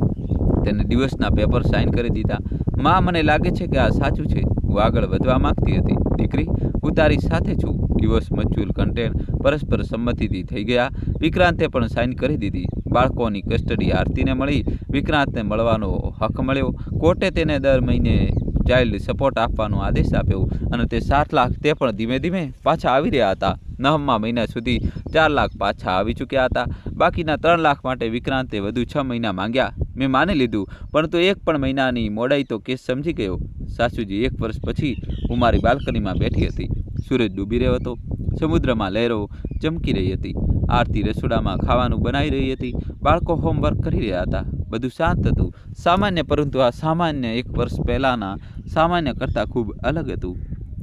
તેને ડિવોર્સના પેપર સાઇન કરી દીધા. માં, મને લાગે છે કે આ સાચું છે. હું આગળ વધવા માંગતી હતી. દીકરી, હું તારી સાથે છું. ડિવોર્સ મચ્યુઅલ કન્ટેન્ટ પરસ્પર સંમતિથી થઈ ગયા. વિક્રાંતે પણ સાઇન કરી દીધી. બાળકોની કસ્ટડી આરતીને મળી. વિક્રાંતને મળવાનો હક મળ્યો. કોર્ટે તેને દર મહિને ચાઇલ્ડ સપોર્ટ આપવાનો આદેશ આપ્યો, અને તે 7 લાખ તે પણ ધીમે ધીમે પાછા આવી રહ્યા હતા. 9મા મહિના સુધી 4 લાખ પાછા આવી ચૂક્યા હતા. બાકીના 3 લાખ માટે વિક્રાંતે વધુ 6 મહિના માંગ્યા. મેં માની લીધું, પરંતુ એક પણ મહિનાની મોડાઈ તો કેસ સમજી ગયો. સાસુજી, 1 વર્ષ પછી હું મારી બાલ્કનીમાં બેઠી હતી. સૂરજ ડૂબી રહ્યો હતો. સમુદ્રમાં લહેરો ચમકી રહી હતી. આરતી રસોડામાં ખાવાનું બનાવી રહી હતી. બાળકો હોમવર્ક કરી રહ્યા હતા. બધું શાંત હતું, સામાન્ય, પરંતુ આ સામાન્ય 1 વર્ષ પહેલાંના સામાન્ય કરતાં ખૂબ અલગ હતું.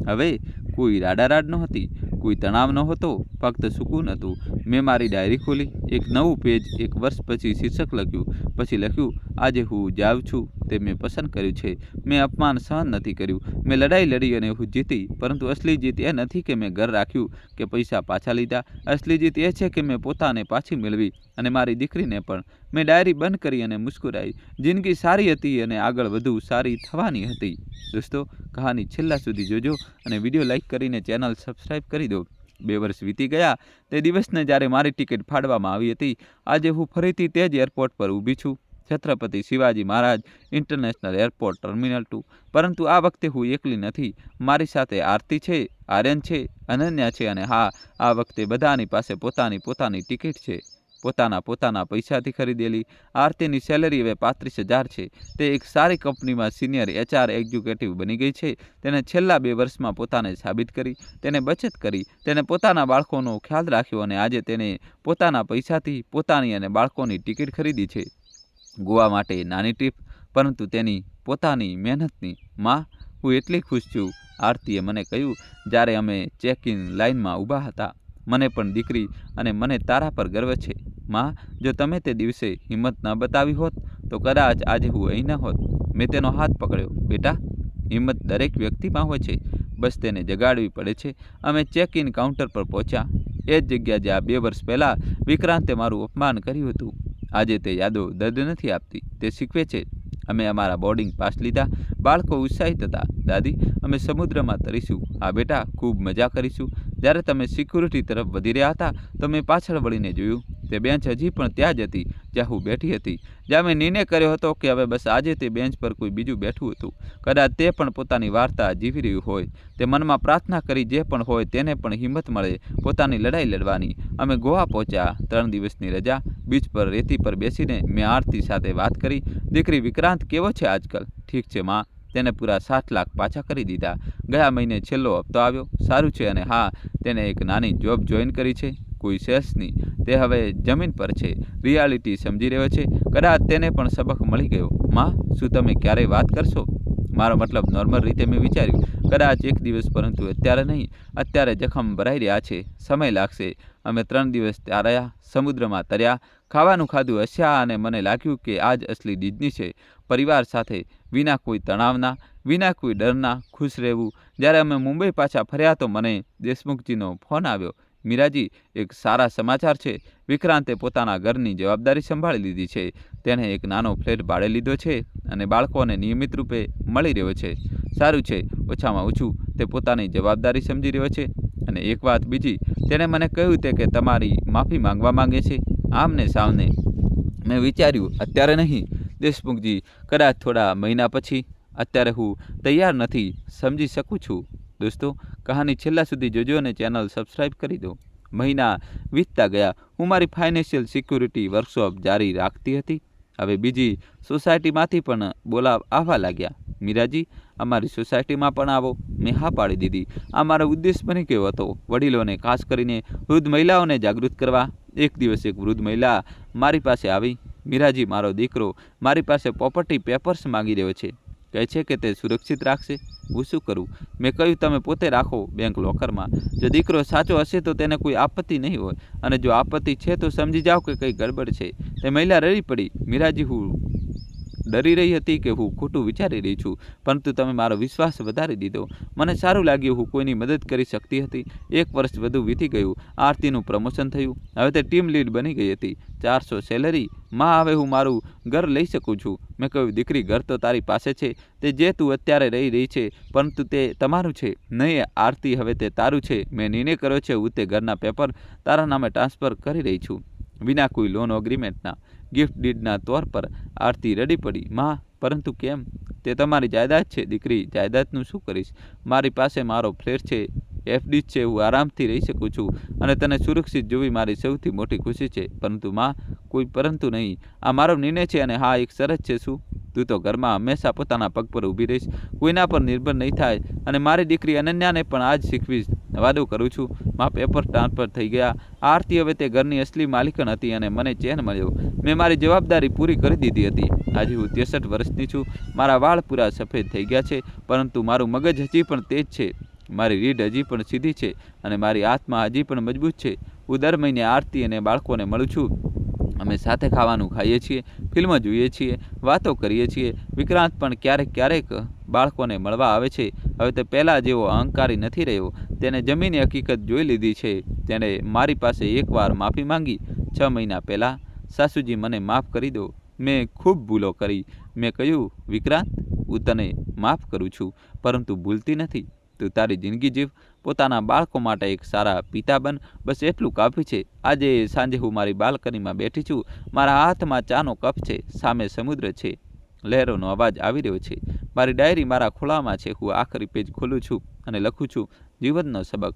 હવે કોઈ રાડારાડ નહોતી, કોઈ તણાવ નહોતો, ફક્ત સુકૂન હતું. મેં મારી ડાયરી ખોલી, એક નવું પેજ, 1 વર્ષ પછી શીર્ષક લખ્યું. પછી લખ્યું, આજે હું જાઉં છું તે મેં પસંદ કર્યું છે. મેં અપમાન સહન નથી કર્યું. મેં લડાઈ લડી અને હું જીતી. પરંતુ અસલી જીત એ નથી કે મેં ઘર રાખ્યું કે પૈસા પાછા લીધા. અસલી જીત એ છે કે મેં પોતાને પાછી મેળવી અને મારી દીકરીને પણ. મેં ડાયરી બંધ કરી અને મુસ્કુરાઈ. જિંદગી સારી હતી અને આગળ વધુ સારી થવાની હતી. દોસ્તો, કહાની છેલ્લા સુધી જોજો અને વિડીયો લાઈક કરીને ચેનલ સબસ્ક્રાઈબ કરી દો. 2 વર્ષ વીતી ગયા તે દિવસને જ્યારે મારી ટિકિટ ફાડવામાં આવી હતી. આજે હું ફરીથી તે જ એરપોર્ટ પર ઊભી છું, Chhatrapati Shivaji Maharaj international airport terminal 2. પરંતુ આ વખતે હું એકલી નથી. મારી સાથે આરતી છે, આર્યન છે, અનન્યા છે અને હા, આ વખતે બધાની પાસે પોતાની ટિકિટ છે, પોતાના પૈસાથી ખરીદેલી. આરતીની સેલરી હવે 35,000 છે. તે એક સારી કંપનીમાં સિનિયર HR એક્ઝિક્યુટિવ બની ગઈ છે. તેને છેલ્લા 2 વર્ષમાં પોતાને સાબિત કરી. તેને બચત કરી. તેને પોતાના બાળકોનો ખ્યાલ રાખ્યો અને આજે તેને પોતાના પૈસાથી પોતાની અને બાળકોની ટિકિટ ખરીદી છે. ગોવા માટે નાની ટ્રીપ, પરંતુ તેની પોતાની મહેનતની. માં, હું એટલી ખુશ છું, આરતીએ મને કહ્યું જ્યારે અમે ચેક ઇન લાઇનમાં ઊભા હતા. મને પણ દીકરી અને મને તારા પર ગર્વ છે. માં, જો તમે તે દિવસે હિંમત ન બતાવી હોત તો કદાચ આજે હું અહીં ન હોત. મેં તેનો હાથ પકડ્યો. બેટા, હિંમત દરેક વ્યક્તિમાં હોય છે, બસ તેને જગાડવી પડે છે. અમે ચેક ઇન કાઉન્ટર પર પહોંચ્યા, એ જ જગ્યા જ્યાં 2 વર્ષ પહેલાં વિક્રાંતે મારું અપમાન કર્યું હતું. આજે તે યાદો દર્દ નથી આપતી, તે શીખવે છે. અમે અમારા બોર્ડિંગ પાસ લીધા. બાળકો ઉત્સાહિત હતા. દાદી, અમે સમુદ્રમાં તરીશું. હા બેટા, ખૂબ મજા કરીશું. જ્યારે તમે સિક્યુરિટી તરફ વધી રહ્યા હતા તો મેં પાછળ વળીને જોયું. તે બેન્ચ હજી પણ ત્યાં જ હતી જ્યાં હું બેઠી હતી, જ્યાં મેં નિર્ણય કર્યો હતો કે હવે બસ આજે તે બેન્ચ પર કોઈ બીજું બેઠું હતું. કદાચ તે પણ પોતાની વાર્તા જીવી રહ્યું હોય. તે મનમાં પ્રાર્થના કરી જે પણ હોય તેને પણ હિંમત મળે પોતાની લડાઈ લડવાની. અમે ગોવા પહોંચ્યા. 3 દિવસની રજા. બીચ પર રેતી પર બેસીને મેં આરતી સાથે વાત કરી. દીકરી, વિક્રાંત કેવો છે આજકાલ? ઠીક છે માં, તેને પૂરા 7 લાખ પાછા કરી દીધા. ગયા મહિને છેલ્લો હપ્તો આવ્યો. સારું છે અને હા, તેને એક નાની જોબ જોઈન કરી છે, કોઈ સેલ્સની. તે હવે જમીન પર છે, રિયાલિટી સમજી રહ્યો છે. કદાચ તેને પણ સબક મળી ગયો. માં, શું તમે ક્યારેય વાત કરશો? મારો મતલબ નોર્મલ રીતે મેં વિચાર્યું, કદાચ એક દિવસ, પરંતુ અત્યારે નહીં. અત્યારે જખમ ભરાઈ રહ્યા છે, સમય લાગશે. અમે 3 દિવસ ત્યાં રહ્યા, સમુદ્રમાં તર્યા, ખાવાનું ખાધું, હસ્યા અને મને લાગ્યું કે આજ અસલી ડિઝની છે. પરિવાર સાથે, વિના કોઈ તણાવના, વિના કોઈ ડરના, ખુશ રહેવું. જ્યારે અમે મુંબઈ પાછા ફર્યા તો મને દેશમુખજીનો ફોન આવ્યો. મીરાજી, એક સારા સમાચાર છે. વિક્રાંતે પોતાના ઘરની જવાબદારી સંભાળી લીધી છે. તેણે એક નાનો ફ્લેટ ભાડે લીધો છે અને બાળકોને નિયમિત રૂપે મળી રહ્યો છે. સારું છે, ઓછામાં ઓછું તે પોતાની જવાબદારી સમજી રહ્યો છે. અને એક વાત બીજી, તેણે મને કહ્યું તે કે તમારી માફી માંગવા માંગે છે, આમને સામને. મેં વિચાર્યું, અત્યારે નહીં દેશમુખજી, કદાચ થોડા મહિના પછી. અત્યારે હું તૈયાર નથી, સમજી શકું છું. દોસ્તો, કહાની છેલ્લા સુધી જોજો અને ચેનલ સબસ્ક્રાઈબ કરી દો. મહિના વીતતા ગયા. હું મારી ફાઇનાન્શિયલ સિક્યુરિટી વર્કશોપ જારી રાખતી હતી. હવે બીજી સોસાયટીમાંથી પણ બોલાવ આવવા લાગ્યા. મીરાજી, અમારી સોસાયટીમાં પણ આવો. મેં હા પાડી દીધી. આ મારો ઉદ્દેશ બની ગયો હતો, વડીલોને, ખાસ કરીને વૃદ્ધ મહિલાઓને જાગૃત કરવા. એક દિવસ એક વૃદ્ધ મહિલા મારી પાસે આવી. મીરાજી, મારો દીકરો મારી પાસે પ્રોપર્ટી પેપર્સ માંગી રહ્યો છે. કહે છે કે તે સુરક્ષિત રાખશે. હું શું કરું? મેં કહ્યું, તમે પોતે રાખો બેંક લોકરમાં. જો દીકરો સાચો હશે તો તેને કોઈ આપત્તિ નહીં હોય, અને જો આપત્તિ છે તો સમજી જાઓ કે કંઈ ગડબડ છે. તે મહિલા રડી પડી. મીરાજી, હું ડરી રહી હતી કે હું ખોટું વિચારી રહી છું, પરંતુ તમે મારો વિશ્વાસ વધારી દીધો. મને સારું લાગ્યું, હું કોઈની મદદ કરી શકતી હતી. 1 વર્ષ વધુ વીતી ગયું. આરતીનું પ્રમોશન થયું. હવે તે ટીમ લીડ બની ગઈ હતી. 400 સેલરી. માં, હવે હું મારું ઘર લઈ શકું છું. મેં કહ્યું, દીકરી, ઘર તો તારી પાસે છે. તે જે તું અત્યારે રહી છે, પરંતુ તે તમારું છે. નહીં આરતી, હવે તે તારું છે. મેં નિર્ણય કર્યો છે, હું તે ઘરના પેપર તારા નામે ટ્રાન્સફર કરી રહી છું, વિના કોઈ લોન એગ્રીમેન્ટના, ગિફ્ટ ડીડના તौर પર. આરતી રડી પડી. માં, પરંતુ કેમ? તે તમારી જાયદાદ છે દીકરી. જાયદાદનું શું કરીશ? મારી પાસે મારો ફ્લેટ છે, FD છે, હું આરામથી રહી શકું છું અને તને સુરક્ષિત જોવી મારી સૌથી મોટી ખુશી છે. પરંતુ માં, કોઈ પરંતુ નહીં. આ મારો નિર્ણય છે અને હા, એક શરત છે. શું? તું તો ઘરમાં હંમેશા પોતાના પગ પર ઊભી રહીશ, કોઈના પર નિર્ભર નહીં થાય. અને મારી દીકરી અનન્યાને પણ આ જ શીખવીશ. વાદો કરું છું. માં, પેપર ટ્રાન્સફર થઈ ગયા. આરતી હવે તે ઘરની અસલી માલિકન હતી અને મને ચેન મળ્યો. મેં મારી જવાબદારી પૂરી કરી દીધી હતી. આજે હું 63 વર્ષની છું. મારા વાળ પૂરા સફેદ થઈ ગયા છે, પરંતુ મારું મગજ હજી પણ તે જ છે. મારી રીઢ હજી પણ સીધી છે અને મારી આત્મા હજી પણ મજબૂત છે. હું દર મહિને આરતી અને બાળકોને મળું છું. અમે સાથે ખાવાનું ખાઈએ છીએ, ફિલ્મ જોઈએ છીએ, વાતો કરીએ છીએ. વિક્રાંત પણ ક્યારેક ક્યારેક બાળકોને મળવા આવે છે. હવે તે પહેલાં જેવો અહંકારી નથી રહ્યો. તેને જમીની હકીકત જોઈ લીધી છે. તેણે મારી પાસે એકવાર માફી માંગી 6 મહિના પહેલાં. સાસુજી, મને માફ કરી દો, મેં ખૂબ ભૂલો કરી. મેં કહ્યું, વિક્રાંત, હું તને માફ કરું છું, પરંતુ ભૂલતી નથી. તું તારી જિંદગી જીવ, પોતાના બાળકો માટે એક સારા પિતા બન, બસ એટલું કાફી છે. આજે સાંજે હું મારી બાલ્કનીમાં બેઠી છું. મારા હાથમાં ચાનો કપ છે, સામે સમુદ્ર છે, લહેરોનો અવાજ આવી રહ્યો છે. મારી ડાયરી મારા ખોળામાં છે. હું આખરી પેજ ખોલું છું અને લખું છું, જીવનનો સબક.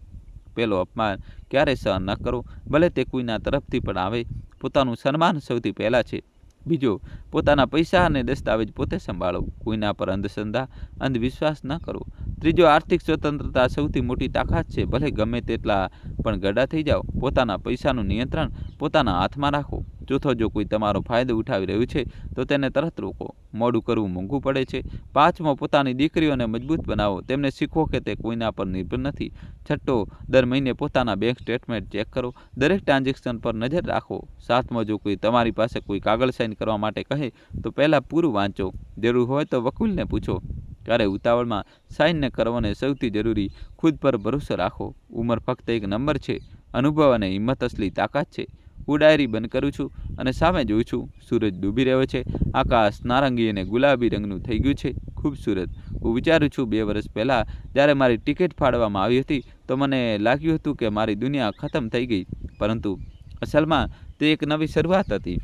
પહેલો, અપમાન ક્યારે સહન ન કરો, ભલે તે કોઈના તરફથી પણ આવે. પોતાનું સન્માન સૌથી પહેલાં છે. બીજો, પોતાના પૈસા અને દસ્તાવેજ પોતે સંભાળો. કોઈના પર અંધવિશ્વાસ ન કરો. ત્રીજો, આર્થિક સ્વતંત્રતા સૌથી મોટી તાકાત છે. ભલે ગમે તેટલા પણ ગડા થઈ જાઓ, પોતાના પૈસાનું નિયંત્રણ પોતાના હાથમાં રાખો. ચોથો, જો કોઈ તમારો ફાયદો ઉઠાવી રહ્યું છે તો તેને તરત રોકો. મોડું કરવું મોંઘું પડે છે. પાંચમો, પોતાની દીકરીઓને મજબૂત બનાવો. તેમને શીખવો કે તે કોઈના પર નિર્ભર નથી. છઠ્ઠો, દર મહિને પોતાના બેંક સ્ટેટમેન્ટ ચેક કરો. દરેક ટ્રાન્ઝેક્શન પર નજર રાખો. સાતમો, જો કોઈ તમારી પાસે કોઈ કાગળ સાઇન કરવા માટે કહે તો પહેલાં પૂરું વાંચો. જરૂર હોય તો વકીલને પૂછો. ત્યારે ઉતાવળમાં સાઇન ન કરવાને સૌથી જરૂરી, ખુદ પર ભરોસો રાખો. ઉંમર ફક્ત એક નંબર છે. અનુભવ અને હિંમત અસલી તાકાત છે. હું ડાયરી બંધ કરું છું અને સામે જોઉં છું. સૂરજ ડૂબી રહ્યો છે. આકાશ નારંગી અને ગુલાબી રંગનું થઈ ગયું છે. ખૂબસૂરત. હું વિચારું છું, 2 વર્ષ પહેલાં જ્યારે મારી ટિકિટ ફાળવવામાં આવી હતી તો મને લાગ્યું હતું કે મારી દુનિયા ખતમ થઈ ગઈ, પરંતુ અસલમાં તે એક નવી શરૂઆત હતી.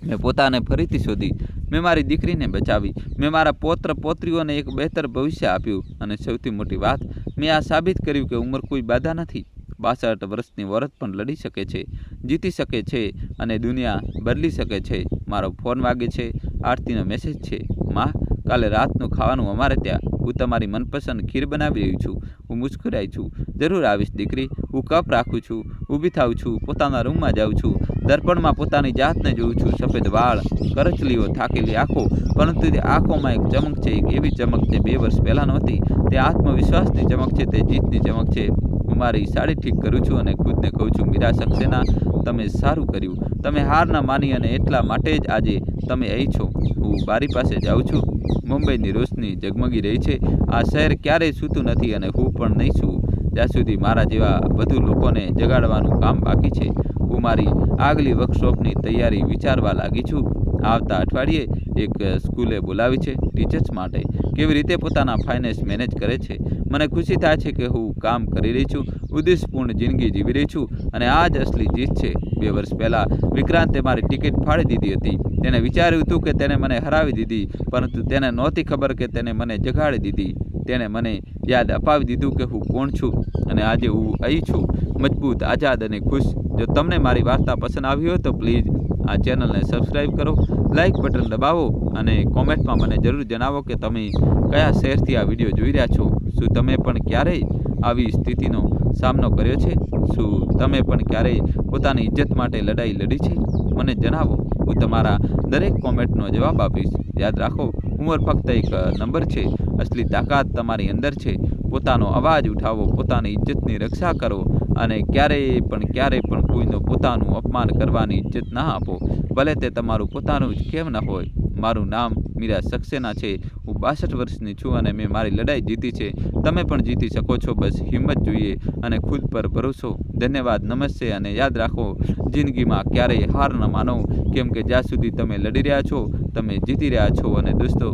મેં પોતાને ફરીથી શોધી. મેં મારી દીકરીને બચાવી. મેં મારા પૌત્ર પૌત્રીઓને એક બહેતર ભવિષ્ય આપ્યું. અને સૌથી મોટી વાત, મેં આ સાબિત કર્યું કે ઉંમર કોઈ બાધા નથી. 62 વર્ષની વરત પણ લડી શકે છે, જીતી શકે છે અને દુનિયા બદલી શકે છે. મારો ફોન વાગે છે. આરતીનો મેસેજ છે, માં, કાલે રાતનું ખાવાનું અમારે ત્યાં. હું તમારી મનપસંદ ખીર બનાવી રહી છું. હું મુસ્કુરાઈ છું. જરૂર આવીશ દીકરી. હું કપ રાખું છું, ઊભી થાઉં છું, પોતાના રૂમમાં જાઉં છું. દર્પણમાં પોતાની જાતને જોઉં છું. સફેદ વાળ, કરચલીઓ, થાકેલી આંખો, પરંતુ તે આંખોમાં એક ચમક છે. એક એવી ચમક જે 2 વર્ષ પહેલાં નહોતી. તે આત્મવિશ્વાસની ચમક છે. તે જીતની ચમક છે. હું મારી સાડી ઠીક કરું છું અને ખુદને કહું છું, મીરા સક્સેના, તમે સારું કર્યું. તમે હાર ન માની અને એટલા માટે જ આજે તમે અહીં છો. હું બારી પાસે જાઉં છું. મુંબઈની રોશની ઝગમગી રહી છે. આ શહેર ક્યારેય સૂતું નથી અને હું પણ નહીં સૂવું જ્યાં સુધી મારા જેવા વધુ લોકોને જગાડવાનું કામ બાકી છે. હું મારી આગલી વર્કશોપની તૈયારી વિચારવા લાગી છું. આવતા અઠવાડિયે એક સ્કૂલે બોલાવી છે ટીચર્સ માટે. કેવી રીતે પોતાના ફાઇનાન્સ મેનેજ કરે છે. મને ખુશી થાય છે કે હું કામ કરી રહી છું, ઉદ્દેશપૂર્ણ જિંદગી જીવી રહી છું અને આ જ અસલી જીત છે. 2 વર્ષ પહેલાં વિક્રાંતે મારી ટિકિટ ફાડી દીધી હતી. તેણે વિચાર્યું હતું કે તેને મને હરાવી દીધી, પરંતુ તેને નહોતી ખબર કે તેને મને જગાડી દીધી. તેણે મને યાદ અપાવી દીધું કે હું કોણ છું અને આજે હું અહીં છું, મજબૂત, આઝાદ અને ખુશ. જો તમને મારી વાર્તા પસંદ આવી હોય તો પ્લીઝ આ ચેનલને સબસ્ક્રાઈબ કરો, લાઇક બટન દબાવો અને કોમેન્ટમાં મને જરૂર જણાવો કે તમે કયા શહેરથી આ વિડીયો જોઈ રહ્યા છો. શું તમે પણ ક્યારેય આવી સ્થિતિનો સામનો કર્યો છે? શું તમે પણ ક્યારેય પોતાની ઇજ્જત માટે લડાઈ લડી છે? મને જણાવો. હું તમારા દરેક કોમેન્ટનો જવાબ આપીશ. યાદ રાખો, ઉંમર ફક્ત એક નંબર છે. અસલી તાકાત તમારી અંદર છે. પોતાનો અવાજ ઉઠાવો, પોતાની ઇજ્જતની રક્ષા કરો અને ક્યારેય પણ કોઈનું પોતાનું અપમાન કરવાની ઇજ્જત ના આપો, ભલે તે તમારું પોતાનું જ કેમ ન હોય. મારું નામ મીરા સક્સેના છે. હું 62 વર્ષની છું અને મેં મારી લડાઈ જીતી છે. તમે પણ જીતી શકો છો. બસ હિંમત જોઈએ અને ખુદ પર ભરોસો. ધન્યવાદ, નમસ્તે અને યાદ રાખો, જિંદગીમાં ક્યારેય હાર ન માનો, કેમ કે જ્યાં સુધી તમે લડી રહ્યા છો તમે જીતી રહ્યા છો. અને દોસ્તો,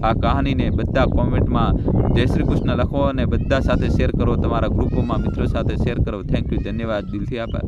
આ કહાનીને બધા કોમેન્ટમાં જય શ્રી કૃષ્ણ લખો અને બધા સાથે શેર કરો. તમારા ગ્રુપોમાં મિત્રો સાથે શેર કરો. થેન્ક યુ, ધન્યવાદ, દિલથી આભાર.